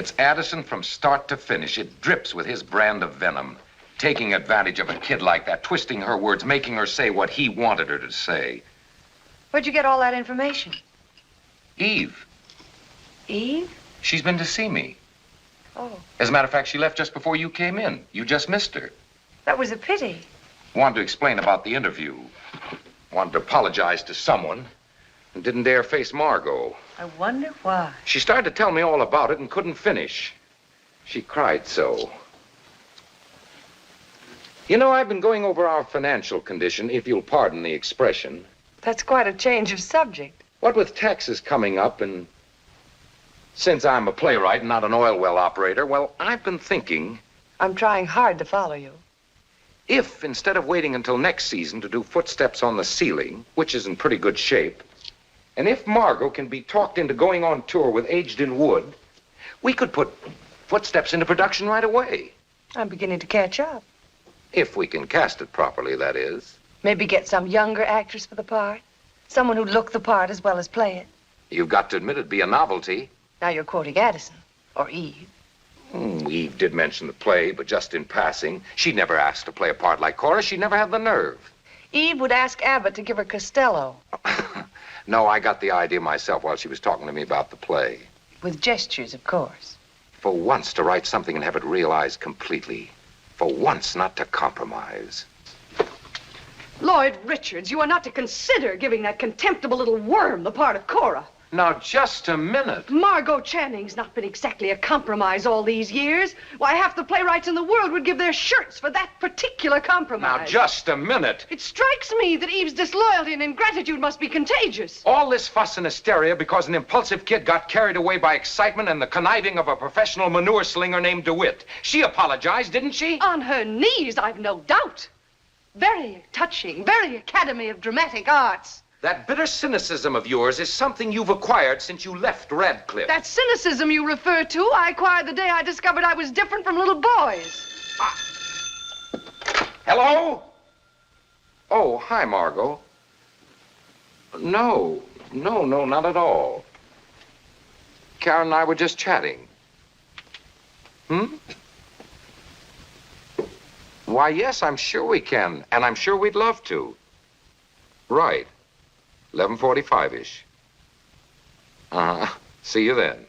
It's Addison from start to finish. It drips with his brand of venom. Taking advantage of a kid like that, twisting her words, making her say what he wanted her to say. Where'd you get all that information? Eve. Eve? She's been to see me. Oh, As a matter of fact, she left just before you came in. You just missed her. that was a pity. Wanted to explain about the interview. Wanted to apologize to someone. And didn't dare face Margot. I wonder why. She started to tell me all about it and couldn't finish. She cried so. You know, I've been going over our financial condition, if you'll pardon the expression. That's quite a change of subject. What with taxes coming up and since I'm a playwright and not an oil well operator, well, I've been thinking I'm trying hard to follow you. if instead of waiting until next season to do Footsteps on the Ceiling, which is in pretty good shape, and if Margot can be talked into going on tour with Aged in Wood, we could put Footsteps into production right away. I'm beginning to catch up. If we can cast it properly, that is. Maybe get some younger actress for the part. Someone who'd look the part as well as play it. You've got to admit it'd be a novelty. Now you're quoting Addison. Or Eve. Eve did mention the play, but just in passing. She never asked to play a part like Cora. She never had the nerve. Eve would ask Abbott to give her Costello. No, I got the idea myself while she was talking to me about the play. With gestures, of course. For once, to write something and have it realized completely. For once, not to compromise. Lloyd Richards, you are not to consider giving that contemptible little worm the part of Cora. Now, just a minute. Margot Channing's not been exactly a compromise all these years. Why, half the playwrights in the world would give their shirts for that particular compromise. Now, just a minute. It strikes me that Eve's disloyalty and ingratitude must be contagious. All this fuss and hysteria because an impulsive kid got carried away by excitement and the conniving of a professional manure slinger named DeWitt. She apologized, didn't she? On her knees, I've no doubt. Very touching, very Academy of Dramatic Arts. That bitter cynicism of yours is something you've acquired since you left Radcliffe. That cynicism you refer to, I acquired the day I discovered I was different from little boys. Hello? Oh, hi, Margot. No, not at all. Karen and I were just chatting. Why, yes, I'm sure we can, and I'm sure we'd love to. Right. 11:45-ish. See you then.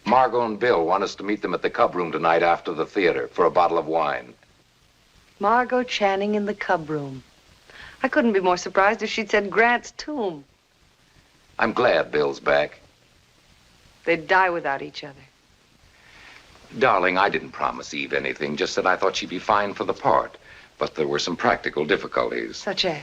Margot and Bill want us to meet them at the Cub Room tonight after the theater for a bottle of wine. Margot Channing in the Cub Room. I couldn't be more surprised if she'd said Grant's tomb. I'm glad Bill's back. They'd die without each other. Darling, I didn't promise Eve anything, just that I thought she'd be fine for the part. But there were some practical difficulties. Such as?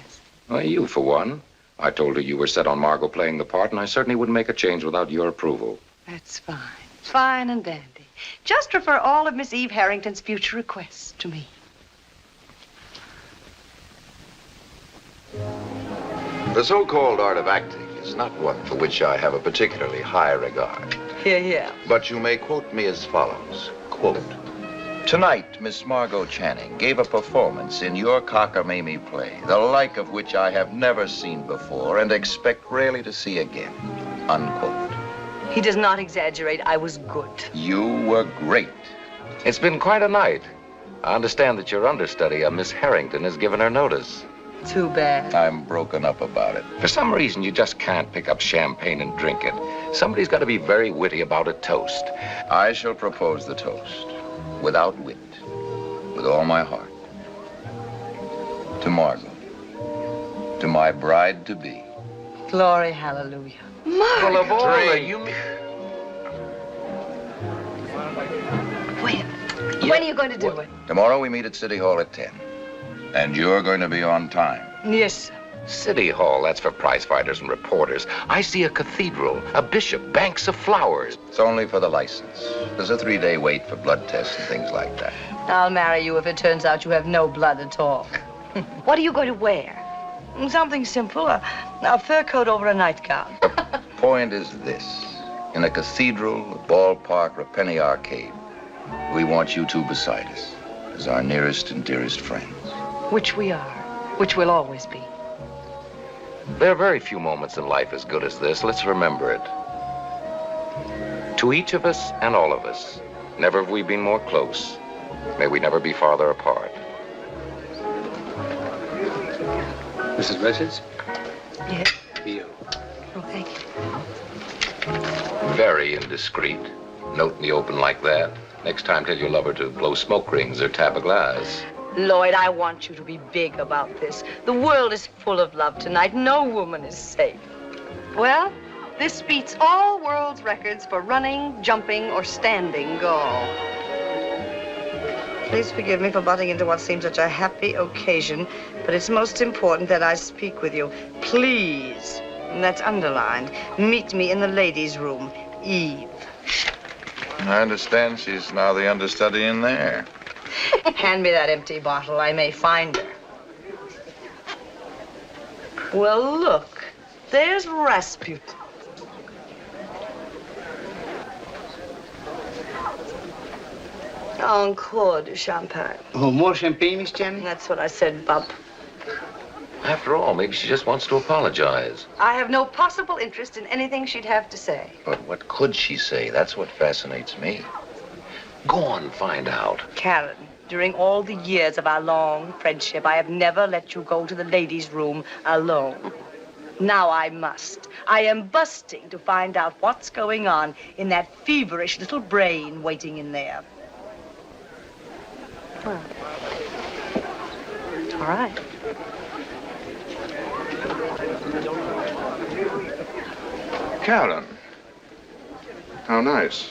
Well, you, for one. I told her you were set on Margot playing the part, and I certainly wouldn't make a change without your approval. That's fine. Fine and dandy. Just refer all of Miss Eve Harrington's future requests to me. The so-called art of acting is not one for which I have a particularly high regard. Yeah. But you may quote me as follows, quote, "Tonight, Miss Margot Channing gave a performance in your cockamamie play, the like of which I have never seen before and expect rarely to see again," unquote. He does not exaggerate. I was good. You were great. It's been quite a night. I understand that your understudy, Miss Harrington, has given her notice. Too bad. I'm broken up about it. For some reason, you just can't pick up champagne and drink it. Somebody's got to be very witty about a toast. I shall propose the toast, without wit, with all my heart. To Margot, to my bride-to-be. Glory, hallelujah. Well, of all Drink. you... When are you going to do it? Tomorrow we meet at City Hall at 10. And you're going to be on time. Yes, sir. City Hall, that's for prize fighters and reporters. I see a cathedral, a bishop, banks of flowers. It's only for the license. There's a 3-day wait for blood tests and things like that. I'll marry you if it turns out you have no blood at all. What are you going to wear? Something simple, a fur coat over a nightgown. The point is this. In a cathedral, a ballpark, or a penny arcade, we want you two beside us as our nearest and dearest friends. Which we are, which we'll always be. There are very few moments in life as good as this. Let's remember it. To each of us and all of us, never have we been more close. May we never be farther apart. Mrs. Richards? Yes. For you. Oh, thank you. Very indiscreet. Note in the open like that. Next time, tell your lover to blow smoke rings or tap a glass. Lloyd, I want you to be big about this. The world is full of love tonight. No woman is safe. Well, this beats all world's records for running, jumping, or standing gall. Please forgive me for butting into what seems such a happy occasion, but it's most important that I speak with you. Please, and that's underlined, meet me in the ladies' room. Eve. I understand she's now the understudy in there. Hand me that empty bottle. I may find her. Well, look. There's Rasputin. Encore de champagne. Oh, more champagne, Miss Channing? That's what I said, Bub. After all, maybe she just wants to apologize. I have no possible interest in anything she'd have to say. But what could she say? That's what fascinates me. Go on, find out. Karen, during all the years of our long friendship, I have never let you go to the ladies' room alone. Now I must. I am busting to find out what's going on in that feverish little brain waiting in there. Well, all right. Karen. How nice.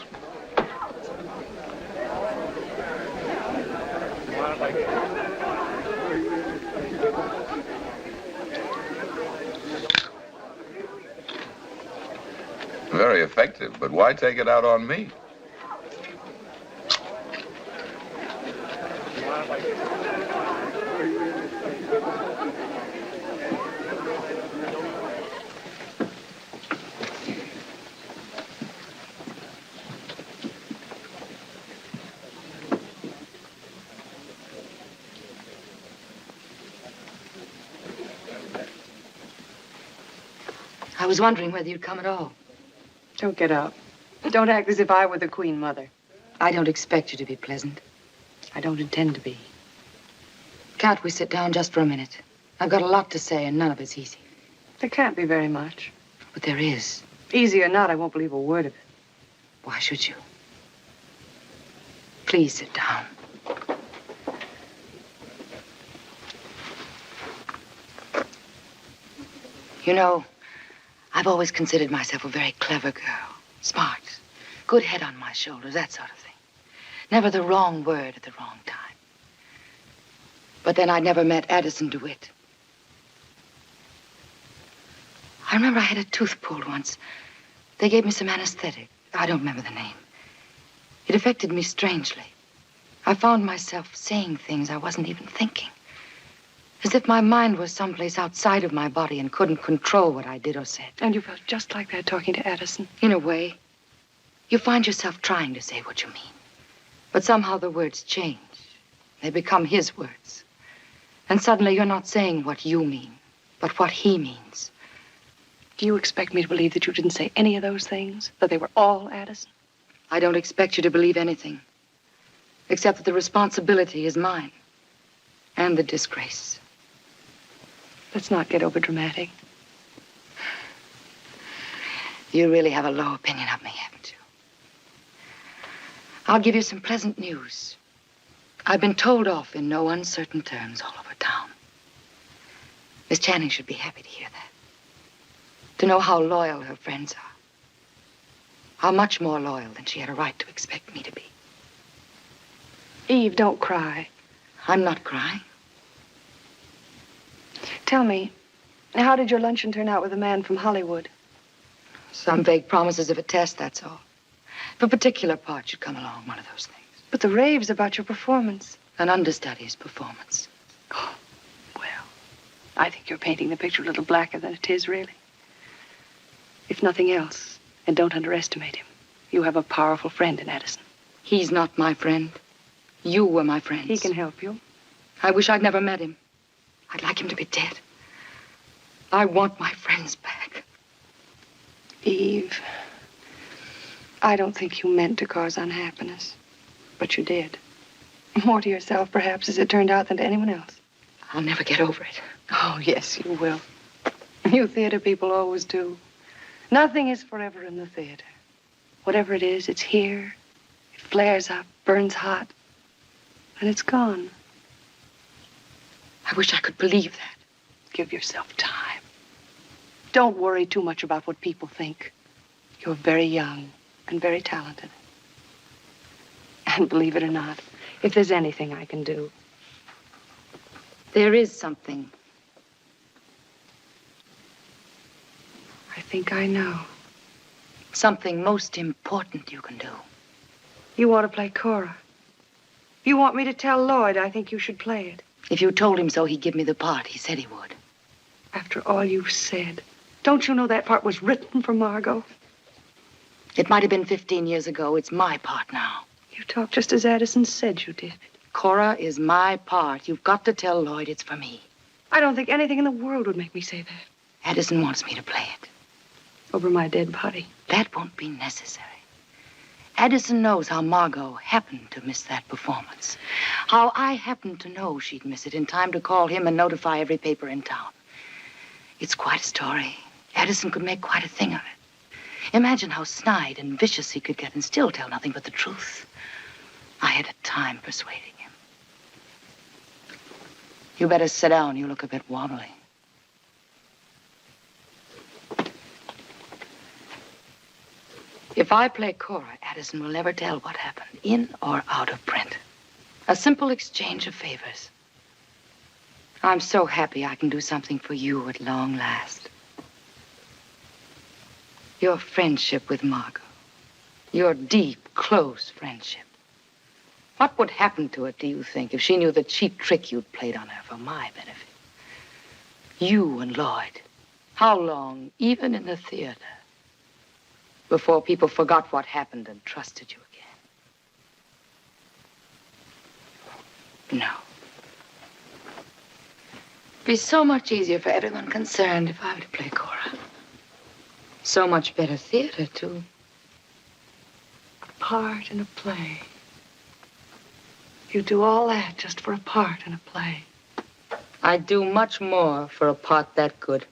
Very effective, but why take it out on me? I was wondering whether you'd come at all. Don't get up. Don't act as if I were the Queen Mother. I don't expect you to be pleasant. I don't intend to be. Can't we sit down just for a minute? I've got a lot to say, and none of it's easy. There can't be very much. But there is. Easy or not, I won't believe a word of it. Why should you? Please sit down. You know, I've always considered myself a very clever girl. Smart. Good head on my shoulders, that sort of thing. Never the wrong word at the wrong time. But then I'd never met Addison DeWitt. I remember I had a tooth pulled once. They gave me some anesthetic. I don't remember the name. It affected me strangely. I found myself saying things I wasn't even thinking. As if my mind was someplace outside of my body and couldn't control what I did or said. And you felt just like that talking to Addison? In a way. You find yourself trying to say what you mean. But somehow the words change. They become his words. And suddenly you're not saying what you mean, but what he means. Do you expect me to believe that you didn't say any of those things? That they were all Addison? I don't expect you to believe anything. Except that the responsibility is mine. And the disgrace. Let's not get overdramatic. You really have a low opinion of me, haven't you? I'll give you some pleasant news. I've been told off in no uncertain terms all over town. Miss Channing should be happy to hear that. To know how loyal her friends are. How much more loyal than she had a right to expect me to be. Eve, don't cry. I'm not crying. Tell me, how did your luncheon turn out with the man from Hollywood? Some vague promises of a test, that's all. If a particular part should come along, one of those things. But the raves about your performance. An understudy's performance. Oh, well, I think you're painting the picture a little blacker than it is, really. If nothing else, and don't underestimate him, you have a powerful friend in Addison. He's not my friend. You were my friends. He can help you. I wish I'd never met him. I'd like him to be dead. I want my friends back. Eve. I don't think you meant to cause unhappiness, but you did. More to yourself, perhaps, as it turned out, than to anyone else. I'll never get over it. Oh, yes, you will. You theater people always do. Nothing is forever in the theater. Whatever it is, it's here. It flares up, burns hot, and it's gone. I wish I could believe that. Give yourself time. Don't worry too much about what people think. You're very young and very talented. And believe it or not, if there's anything I can do. There is something. I think I know. Something most important you can do. You want to play Cora. You want me to tell Lloyd I think you should play it. If you told him so, he'd give me the part. He said he would. After all you've said, don't you know that part was written for Margot? It might have been 15 years ago. It's my part now. You talk just as Addison said you did. Cora is my part. You've got to tell Lloyd it's for me. I don't think anything in the world would make me say that. Addison wants me to play it. Over my dead body. That won't be necessary. Addison knows how Margot happened to miss that performance. How I happened to know she'd miss it in time to call him and notify every paper in town. It's quite a story. Addison could make quite a thing of it. Imagine how snide and vicious he could get and still tell nothing but the truth. I had a time persuading him. You better sit down. You look a bit wobbly. If I play Cora, Addison will never tell what happened, in or out of print. A simple exchange of favors. I'm so happy I can do something for you at long last. Your friendship with Margot. Your deep, close friendship. What would happen to it, do you think, if she knew the cheap trick you'd played on her for my benefit? You and Lloyd. How long, even in the theater, before people forgot what happened and trusted you again? No. It'd be so much easier for everyone concerned if I were to play Cora. So much better theater, too. A part in a play. You do all that just for a part in a play. I'd do much more for a part that good.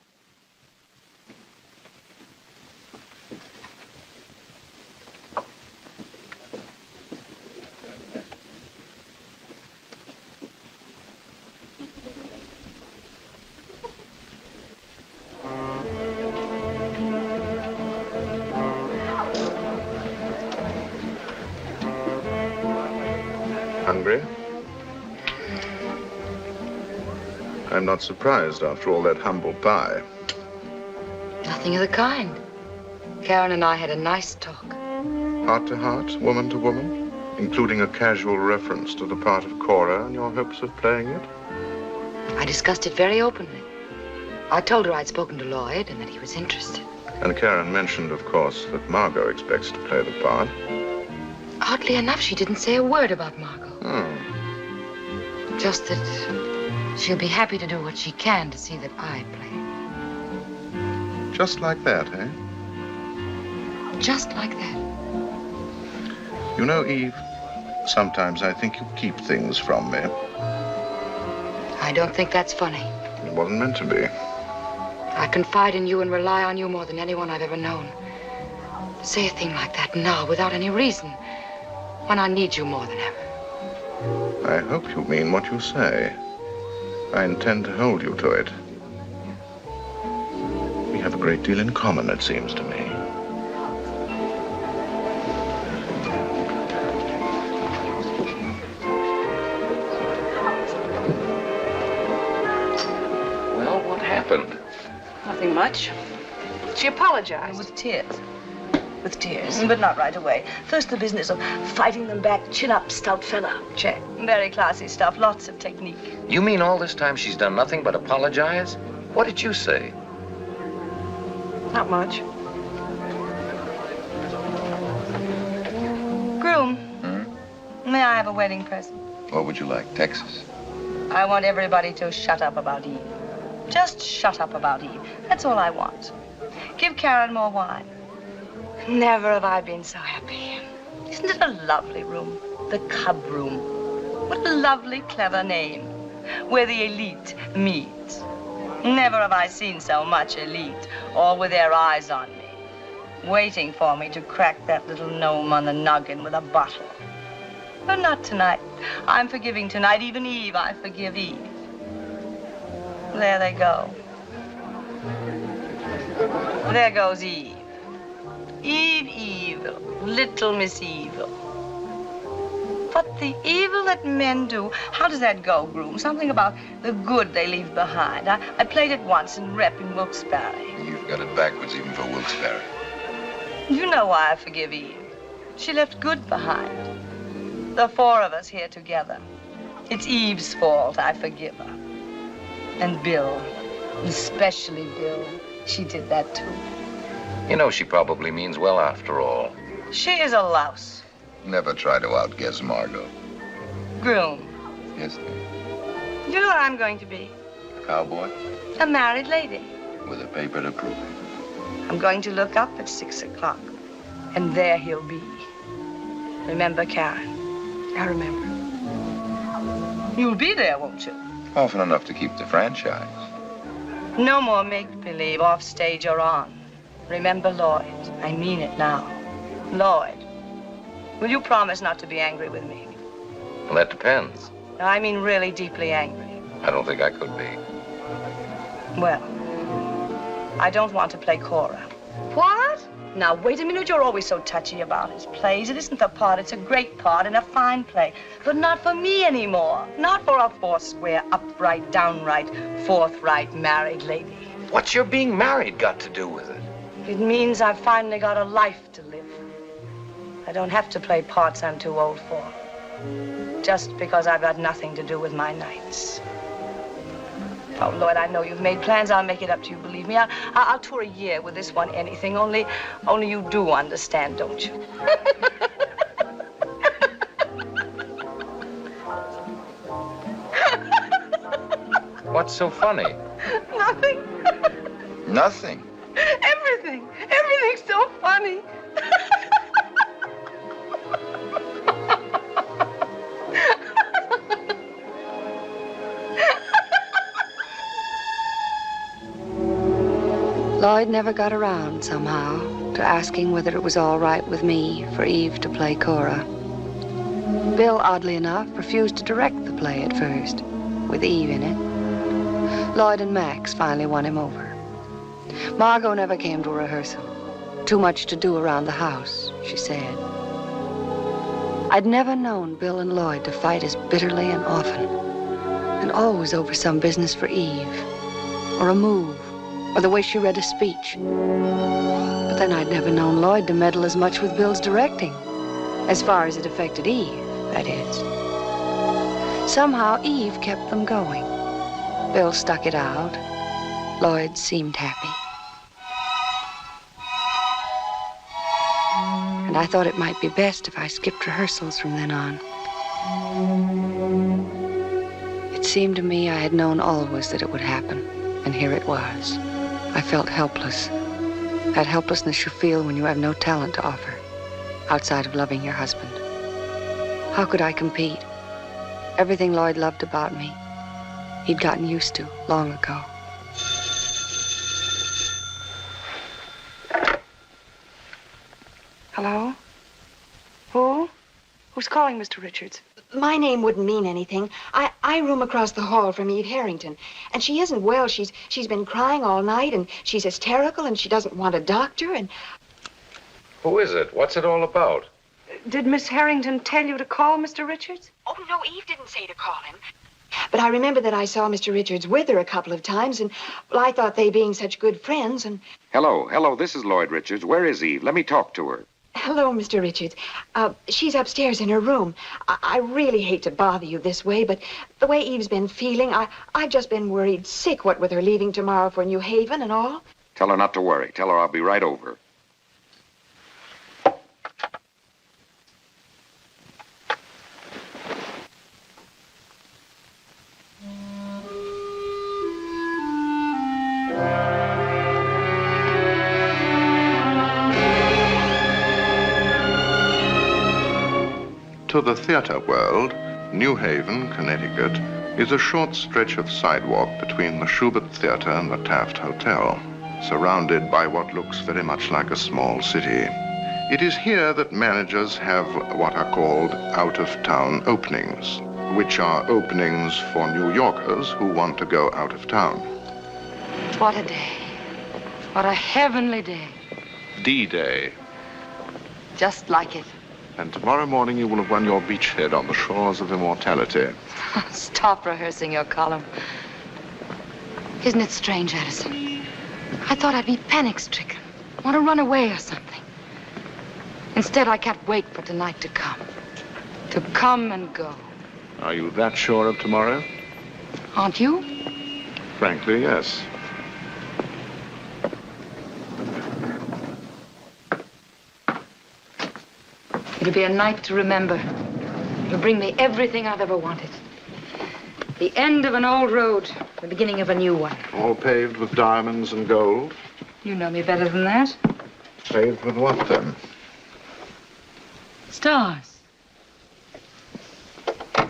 Hungry? I'm not surprised after all that humble pie. Nothing of the kind. Karen and I had a nice talk. Heart to heart, woman to woman, including a casual reference to the part of Cora and your hopes of playing it? I discussed it very openly. I told her I'd spoken to Lloyd and that he was interested. And Karen mentioned, of course, that Margot expects to play the part. Oddly enough, she didn't say a word about Margot. Oh. Just that she'll be happy to do what she can to see that I play. Just like that, eh? Just like that. You know, Eve, sometimes I think you keep things from me. I don't think that's funny. It wasn't meant to be. I confide in you and rely on you more than anyone I've ever known. To say a thing like that now, without any reason, when I need you more than ever. I hope you mean what you say. I intend to hold you to it. We have a great deal in common, it seems to me. Well, what happened? Nothing much. She apologized. With tears. With tears, but not right away. First the business of fighting them back, chin up, stout fella. Check. Very classy stuff, lots of technique. You mean all this time she's done nothing but apologize? What did you say? Not much. Groom, may I have a wedding present? What would you like, Texas? I want everybody to shut up about Eve. Just shut up about Eve. That's all I want. Give Karen more wine. Never have I been so happy. Isn't it a lovely room? The Cub Room. What a lovely, clever name. Where the elite meet. Never have I seen so much elite, all with their eyes on me, waiting for me to crack that little gnome on the noggin with a bottle. But not tonight. I'm forgiving tonight. Even Eve, I forgive Eve. There they go. There goes Eve. Eve Evil, little Miss Evil. But the evil that men do, how does that go, Groom? Something about the good they leave behind. I played it once in Rep in Wilkes-Barre. You've got it backwards even for Wilkes-Barre. You know why I forgive Eve. She left good behind. The four of us here together. It's Eve's fault I forgive her. And Bill, especially Bill, she did that too. You know, she probably means well after all. She is a louse. Never try to outguess Margot. Groom, Yes, dear. you know what I'm going to be? Cowboy A married lady. with a paper to prove it. I'm going to look up at 6 o'clock, and there he'll be. Remember, Karen? I remember. You'll be there, won't you? Often enough to keep the franchise. No more make-believe, off stage or on. Remember Lloyd. I mean it now. Lloyd, will you promise not to be angry with me? Well, that depends. No, I mean really deeply angry. I don't think I could be. Well, I don't want to play Cora. What? Now, wait a minute. You're always so touchy about his plays. It isn't the part. It's a great part and a fine play. But not for me anymore. Not for a four-square, upright, downright, forthright married lady. What's your being married got to do with it? It means I've finally got a life to live. I don't have to play parts I'm too old for. Just because I've got nothing to do with my nights. Oh, Lloyd, I know you've made plans. I'll make it up to you, believe me. I'll tour a year with this one, anything. Only you do understand, don't you? What's so funny? Nothing. Nothing. Everything. Everything's so funny. Lloyd never got around, somehow, to asking whether it was all right with me for Eve to play Cora. Bill, oddly enough, refused to direct the play at first, with Eve in it. Lloyd and Max finally won him over. Margot never came to rehearsal. Too much to do around the house, she said. I'd never known Bill and Lloyd to fight as bitterly and often, and always over some business for Eve, or a move, or the way she read a speech. But then I'd never known Lloyd to meddle as much with Bill's directing, as far as it affected Eve, that is. Somehow Eve kept them going. Bill stuck it out. Lloyd seemed happy. And I thought it might be best if I skipped rehearsals from then on. It seemed to me I had known always that it would happen, and here it was. I felt helpless. That helplessness you feel when you have no talent to offer, outside of loving your husband. How could I compete? Everything Lloyd loved about me, he'd gotten used to long ago. Hello? Who? Who's calling, Mr. Richards? My name wouldn't mean anything. I room across the hall from Eve Harrington. And she isn't well. She's been crying all night, and she's hysterical, and she doesn't want a doctor, and... Who is it? What's it all about? Did Miss Harrington tell you to call Mr. Richards? Oh, no, Eve didn't say to call him. But I remember that I saw Mr. Richards with her a couple of times, and, well, I thought they being such good friends, and... Hello, this is Lloyd Richards. Where is Eve? Let me talk to her. Hello, Mr. Richards. She's upstairs in her room. I really hate to bother you this way, but the way Eve's been feeling, I've just been worried sick, what with her leaving tomorrow for New Haven and all. Tell her not to worry. Tell her I'll be right over. To the theater world, New Haven, Connecticut, is a short stretch of sidewalk between the Schubert Theater and the Taft Hotel, surrounded by what looks very much like a small city. It is here that managers have what are called out-of-town openings, which are openings for New Yorkers who want to go out of town. What a day. What a heavenly day. D-Day. Just like it. And tomorrow morning you will have won your beachhead on the shores of immortality. Stop rehearsing your column. Isn't it strange, Addison? I thought I'd be panic-stricken, want to run away or something. Instead, I can't wait for tonight to come. To come and go. Are you that sure of tomorrow? Aren't you? Frankly, yes. It'll be a night to remember. It'll bring me everything I've ever wanted. The end of an old road, the beginning of a new one. All paved with diamonds and gold? You know me better than that. Paved with what, then? Stars.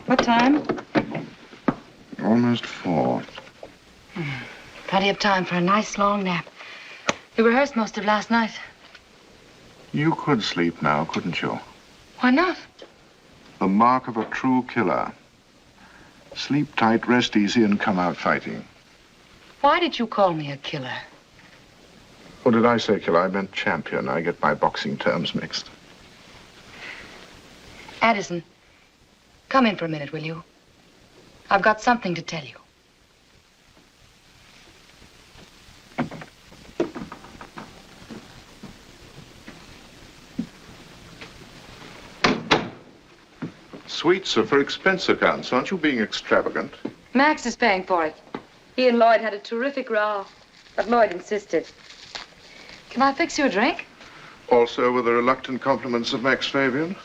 What time? Almost 4. Plenty of time for a nice long nap. You rehearsed most of last night. You could sleep now, couldn't you? Why not? The mark of a true killer. Sleep tight, rest easy, and come out fighting. Why did you call me a killer? Or did I say killer? I meant champion. I get my boxing terms mixed. Addison, come in for a minute, will you? I've got something to tell you. Sweets are for expense accounts. Aren't you being extravagant? Max is paying for it. He and Lloyd had a terrific row, but Lloyd insisted. Can I fix you a drink? Also with the reluctant compliments of Max Fabian?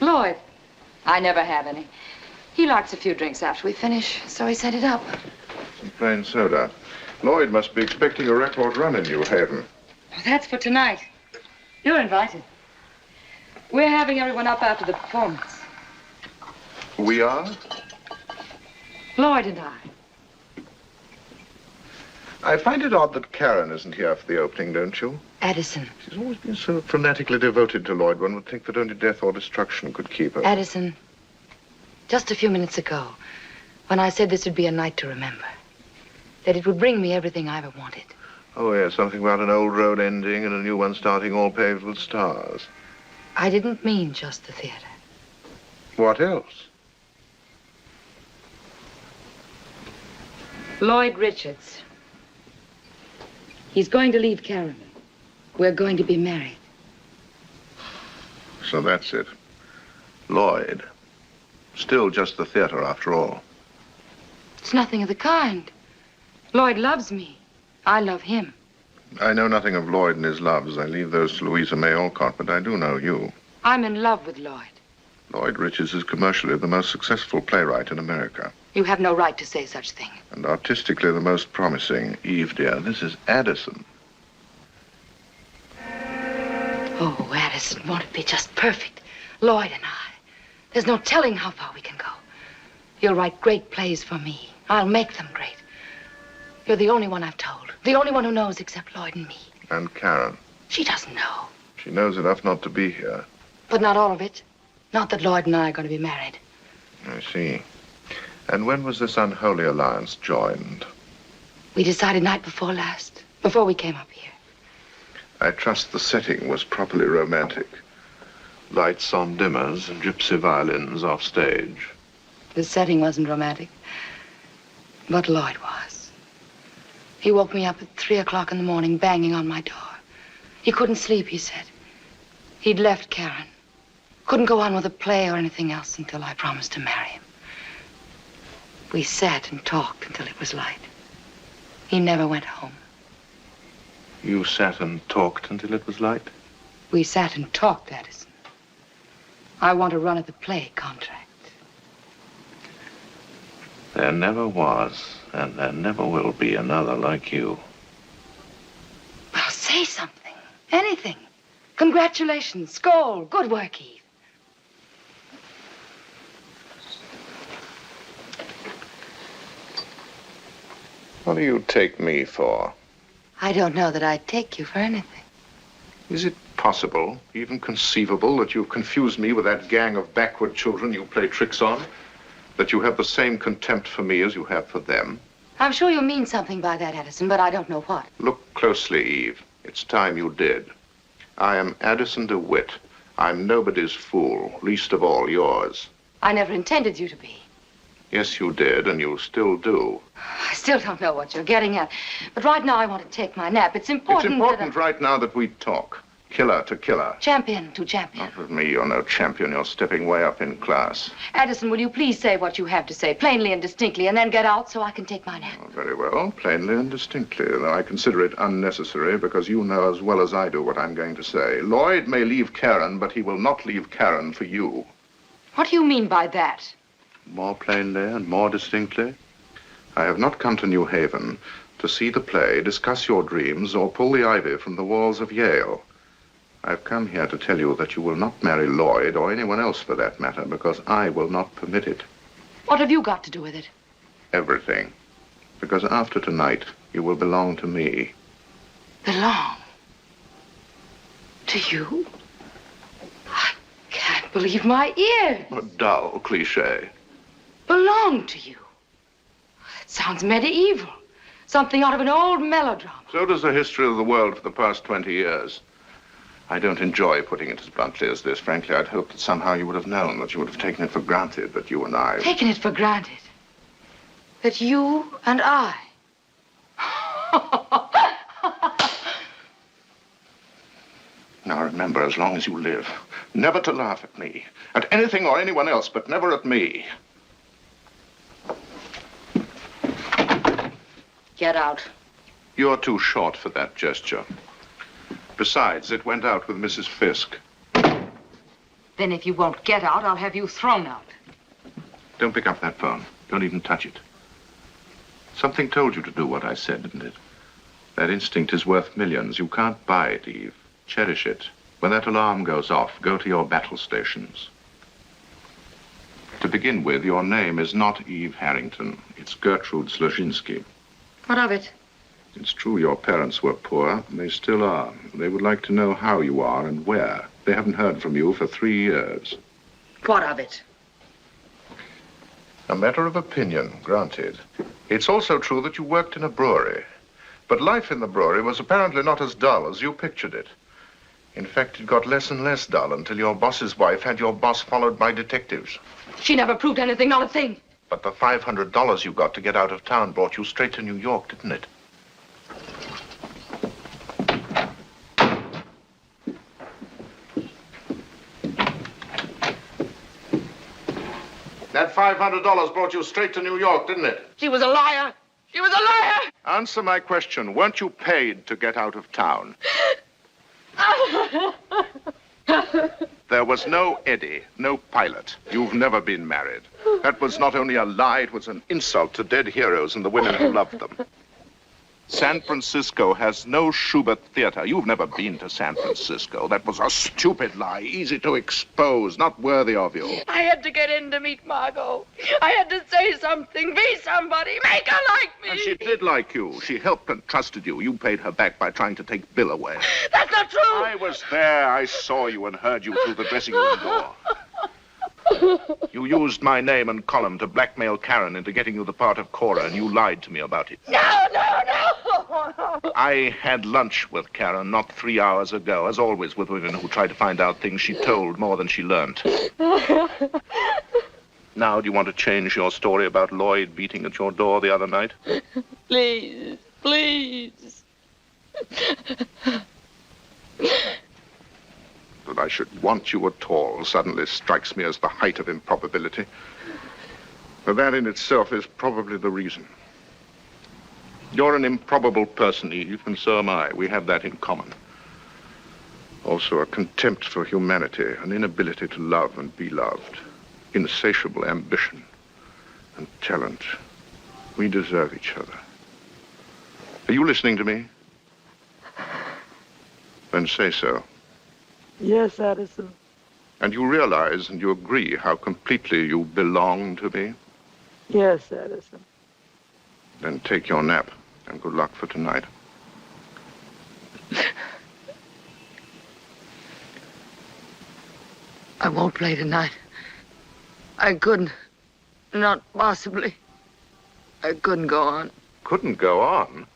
Lloyd. I never have any. He likes a few drinks after we finish, so he set it up. Some plain soda. Lloyd must be expecting a record run in New Haven. That's for tonight. You're invited. We're having everyone up after the performance. We are? Lloyd and I. I find it odd that Karen isn't here for the opening, don't you? Addison. She's always been so fanatically devoted to Lloyd. One would think that only death or destruction could keep her. Addison, just a few minutes ago, when I said this would be a night to remember, that it would bring me everything I ever wanted. Oh, yeah, something about an old road ending and a new one starting, all paved with stars. I didn't mean just the theater. What else? Lloyd Richards. He's going to leave Karen. We're going to be married. So that's it. Lloyd. Still just the theater, after all. It's nothing of the kind. Lloyd loves me. I love him. I know nothing of Lloyd and his loves. I leave those to Louisa May Alcott, but I do know you. I'm in love with Lloyd. Lloyd Richards is commercially the most successful playwright in America. You have no right to say such thing. And artistically the most promising. Eve, dear, this is Addison. Oh, Addison, won't it be just perfect? Lloyd and I. There's no telling how far we can go. You'll write great plays for me. I'll make them great. You're the only one I've told. The only one who knows except Lloyd and me. And Karen. She doesn't know. She knows enough not to be here. But not all of it. Not that Lloyd and I are going to be married. I see. And when was this unholy alliance joined? We decided night before last, before we came up here. I trust the setting was properly romantic. Lights on dimmers and gypsy violins off stage. The setting wasn't romantic, but Lloyd was. He woke me up at 3 o'clock in the morning, banging on my door. He couldn't sleep, he said. He'd left Karen. Couldn't go on with a play or anything else until I promised to marry him. We sat and talked until it was light. He never went home. You sat and talked until it was light? We sat and talked, Addison. I want to run at the play contract. There never was, and there never will be another like you. Well, say something. Anything. Congratulations. Skål. Good work, Eve. What do you take me for? I don't know that I'd take you for anything. Is it possible, even conceivable, that you've confused me with that gang of backward children you play tricks on? That you have the same contempt for me as you have for them? I'm sure you mean something by that, Addison, but I don't know what. Look closely, Eve. It's time you did. I am Addison DeWitt. I'm nobody's fool, least of all yours. I never intended you to be. Yes, you did, and you still do. I still don't know what you're getting at. But right now I want to take my nap. It's important. It's important right now that we talk. Killer to killer. Champion to champion. Not with me, you're no champion. You're stepping way up in class. Addison, will you please say what you have to say, plainly and distinctly, and then get out so I can take my nap? Oh, very well, plainly and distinctly, though I consider it unnecessary because you know as well as I do what I'm going to say. Lloyd may leave Karen, but he will not leave Karen for you. What do you mean by that? More plainly and more distinctly, I have not come to New Haven to see the play, discuss your dreams, or pull the ivy from the walls of Yale. I've come here to tell you that you will not marry Lloyd, or anyone else for that matter, because I will not permit it. What have you got to do with it? Everything. Because after tonight, you will belong to me. Belong? To you? I can't believe my ears. A dull cliche. Belong to you? It sounds medieval. Something out of an old melodrama. So does the history of the world for the past 20 years. I don't enjoy putting it as bluntly as this. Frankly, I'd hoped that somehow you would have known, that you would have taken it for granted that you and I... Taken it for granted? That you and I... Now remember, as long as you live, never to laugh at me, at anything or anyone else, but never at me. Get out. You're too short for that gesture. Besides, it went out with Mrs. Fisk. Then if you won't get out, I'll have you thrown out. Don't pick up that phone. Don't even touch it. Something told you to do what I said, didn't it? That instinct is worth millions. You can't buy it, Eve. Cherish it. When that alarm goes off, go to your battle stations. To begin with, your name is not Eve Harrington. It's Gertrude Slozinski. What of it? It's true your parents were poor, and they still are. They would like to know how you are and where. They haven't heard from you for 3 years. What of it? A matter of opinion, granted. It's also true that you worked in a brewery. But life in the brewery was apparently not as dull as you pictured it. In fact, it got less and less dull until your boss's wife had your boss followed by detectives. She never proved anything, not a thing. But the $500 you got to get out of town brought you straight to New York, didn't it? That $500 brought you straight to New York, didn't it? She was a liar. She was a liar. Answer my question. Weren't you paid to get out of town? There was no Eddie, no pilot. You've never been married. That was not only a lie, it was an insult to dead heroes and the women who loved them. San Francisco has no Schubert Theater. You've never been to San Francisco. That was a stupid lie, easy to expose, not worthy of you. I had to get in to meet Margot. I had to say something, be somebody, make her like me. And she did like you. She helped and trusted you. You paid her back by trying to take Bill away. That's not true. I was there. I saw you and heard you through the dressing room door. You used my name and column to blackmail Karen into getting you the part of Cora, and you lied to me about it. No. I had lunch with Karen not 3 hours ago. As always with women who try to find out things, she told more than she learned. Now, do you want to change your story about Lloyd beating at your door the other night? Please, please. That I should want you at all suddenly strikes me as the height of improbability. But that in itself is probably the reason. You're an improbable person, Eve, and so am I. We have that in common. Also a contempt for humanity, an inability to love and be loved, insatiable ambition and talent. We deserve each other. Are you listening to me? Then say so. Yes, Addison. And you realize and you agree how completely you belong to me? Yes, Addison. Then take your nap, and good luck for tonight. I won't play tonight. I couldn't. Not possibly. I couldn't go on. Couldn't go on?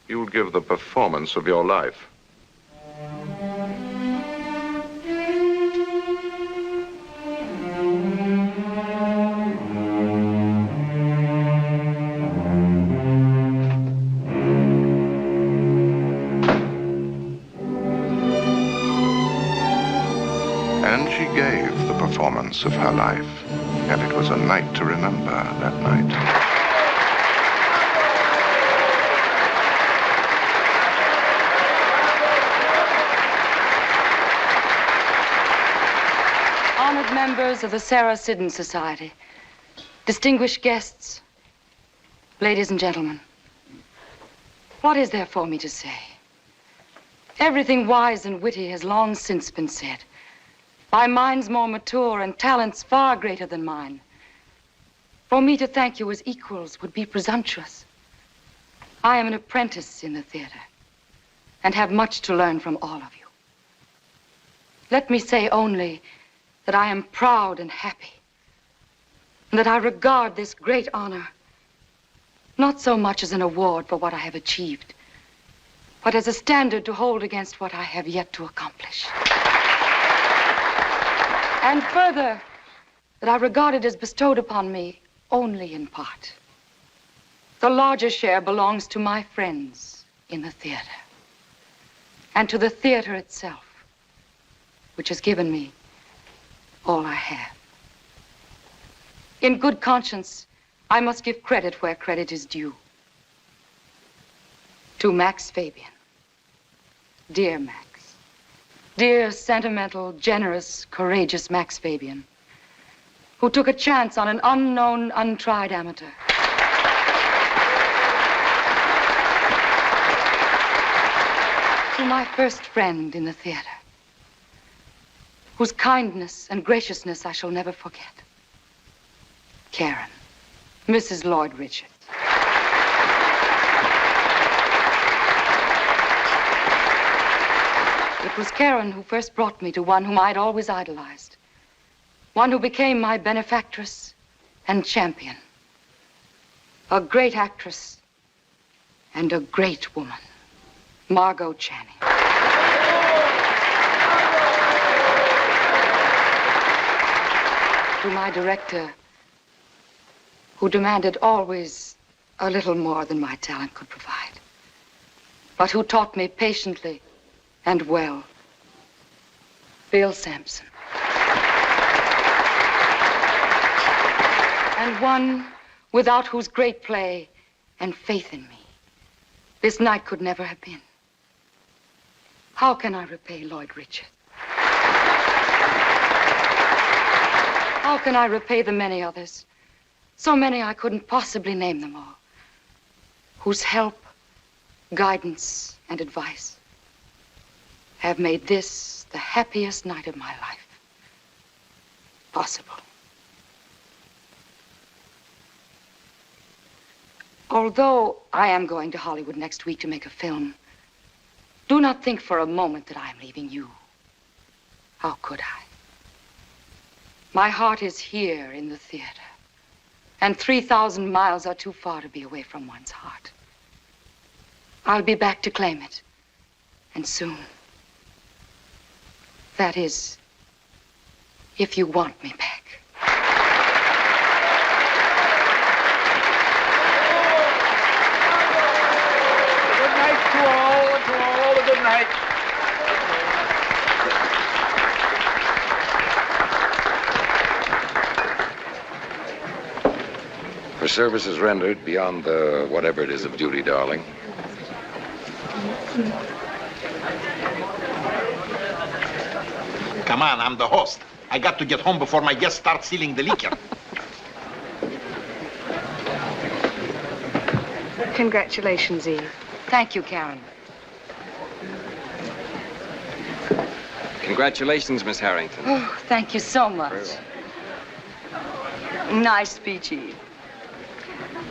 You'll give the performance of your life. And she gave the performance of her life. And it was a night to remember, that night. Honored members of the Sarah Siddon Society, distinguished guests, ladies and gentlemen, what is there for me to say? Everything wise and witty has long since been said by minds more mature and talents far greater than mine. For me to thank you as equals would be presumptuous. I am an apprentice in the theater and have much to learn from all of you. Let me say only that I am proud and happy, and that I regard this great honor not so much as an award for what I have achieved, but as a standard to hold against what I have yet to accomplish. And further, that I regard it as bestowed upon me only in part. The larger share belongs to my friends in the theater, and to the theater itself, which has given me all I have. In good conscience, I must give credit where credit is due. To Max Fabian. Dear Max. Dear, sentimental, generous, courageous Max Fabian, who took a chance on an unknown, untried amateur. To my first friend in the theater, whose kindness and graciousness I shall never forget. Karen, Mrs. Lloyd Richards. It was Karen who first brought me to one whom I'd always idolized. One who became my benefactress and champion. A great actress and a great woman, Margot Channing. To my director, who demanded always a little more than my talent could provide, but who taught me patiently and well, Bill Sampson. And one without whose great play and faith in me this night could never have been. How can I repay Lloyd Richards? How can I repay the many others, so many I couldn't possibly name them all, whose help, guidance, and advice have made this the happiest night of my life possible. Although I am going to Hollywood next week to make a film, do not think for a moment that I am leaving you. How could I? My heart is here in the theater, and 3,000 miles are too far to be away from one's heart. I'll be back to claim it, and soon. That is, if you want me back. Good night to all, a good night. For services rendered beyond the whatever it is of duty, darling. Come on, I'm the host. I got to get home before my guests start stealing the liquor. Congratulations, Eve. Thank you, Karen. Congratulations, Miss Harrington. Oh, thank you so much. Nice speech, Eve.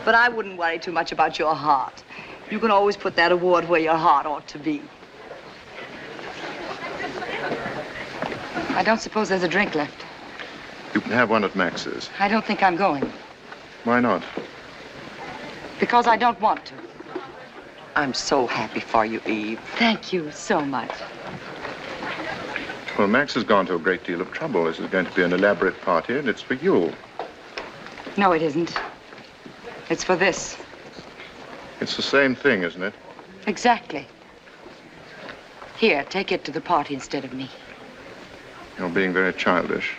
But I wouldn't worry too much about your heart. You can always put that award where your heart ought to be. I don't suppose there's a drink left. You can have one at Max's. I don't think I'm going. Why not? Because I don't want to. I'm so happy for you, Eve. Thank you so much. Well, Max has gone to a great deal of trouble. This is going to be an elaborate party, and it's for you. No, it isn't. It's for this. It's the same thing, isn't it? Exactly. Here, take it to the party instead of me. You're being very childish.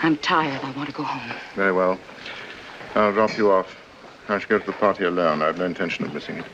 I'm tired. I want to go home. Very well. I'll drop you off. I shall go to the party alone. I have no intention of missing it.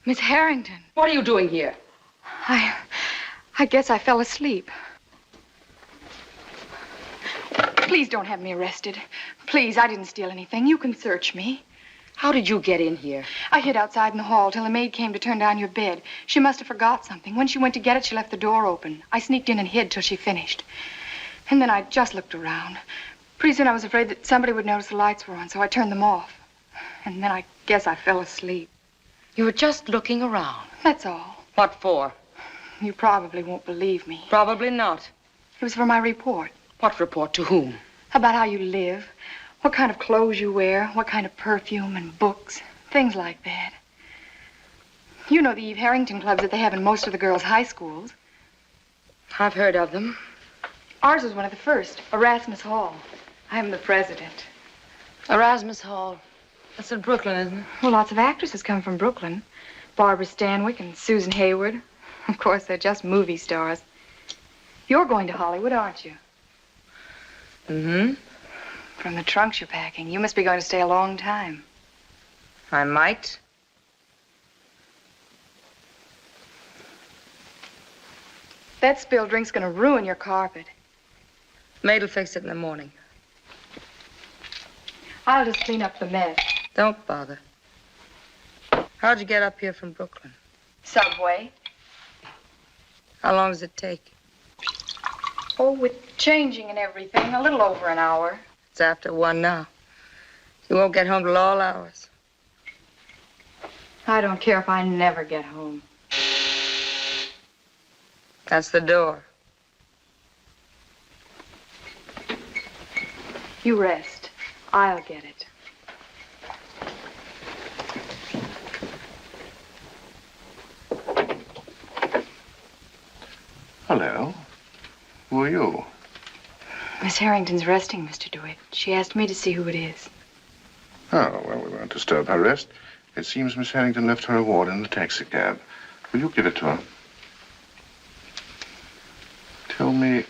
Miss Harrington. What are you doing here? I guess I fell asleep. Please don't have me arrested. Please, I didn't steal anything. You can search me. How did you get in here? I hid outside in the hall till the maid came to turn down your bed. She must have forgot something. When she went to get it, she left the door open. I sneaked in and hid till she finished. And then I just looked around. Pretty soon I was afraid that somebody would notice the lights were on, so I turned them off. And then I guess I fell asleep. You were just looking around. That's all. What for? You probably won't believe me. Probably not. It was for my report. What report? To whom? About how you live, what kind of clothes you wear, what kind of perfume and books, things like that. You know the Eve Harrington clubs that they have in most of the girls' high schools. I've heard of them. Ours was one of the first, Erasmus Hall. I'm the president. Erasmus Hall. That's in Brooklyn, isn't it? Well, lots of actresses come from Brooklyn. Barbara Stanwyck and Susan Hayward. Of course, they're just movie stars. You're going to Hollywood, aren't you? Mm-hmm. From the trunks you're packing, you must be going to stay a long time. I might. That spilled drink's gonna ruin your carpet. Maid'll fix it in the morning. I'll just clean up the mess. Don't bother. How'd you get up here from Brooklyn? Subway. How long does it take? Oh, with changing and everything, a little over an hour. It's after 1 now. You won't get home till all hours. I don't care if I never get home. That's the door. You rest. I'll get it. Hello. Who are you? Miss Harrington's resting, Mr. DeWitt. She asked me to see who it is. Oh, well, we won't disturb her rest. It seems Miss Harrington left her award in the taxicab. Will you give it to her? Tell me,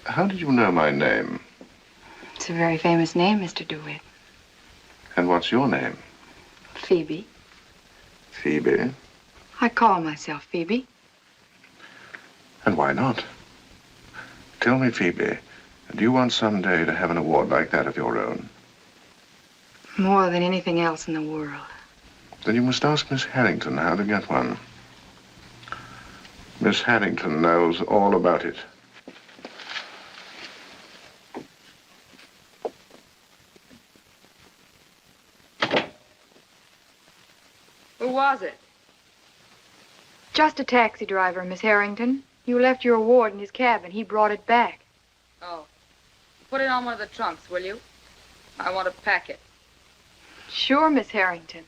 how did you know my name? It's a very famous name, Mr. DeWitt. And what's your name? Phoebe. Phoebe? I call myself Phoebe. And why not? Tell me, Phoebe, do you want someday to have an award like that of your own? More than anything else in the world. Then you must ask Miss Harrington how to get one. Miss Harrington knows all about it. Who was it? Just a taxi driver, Miss Harrington. You left your award in his cabin. He brought it back. Oh. Put it on one of the trunks, will you? I want to pack it. Sure, Miss Harrington.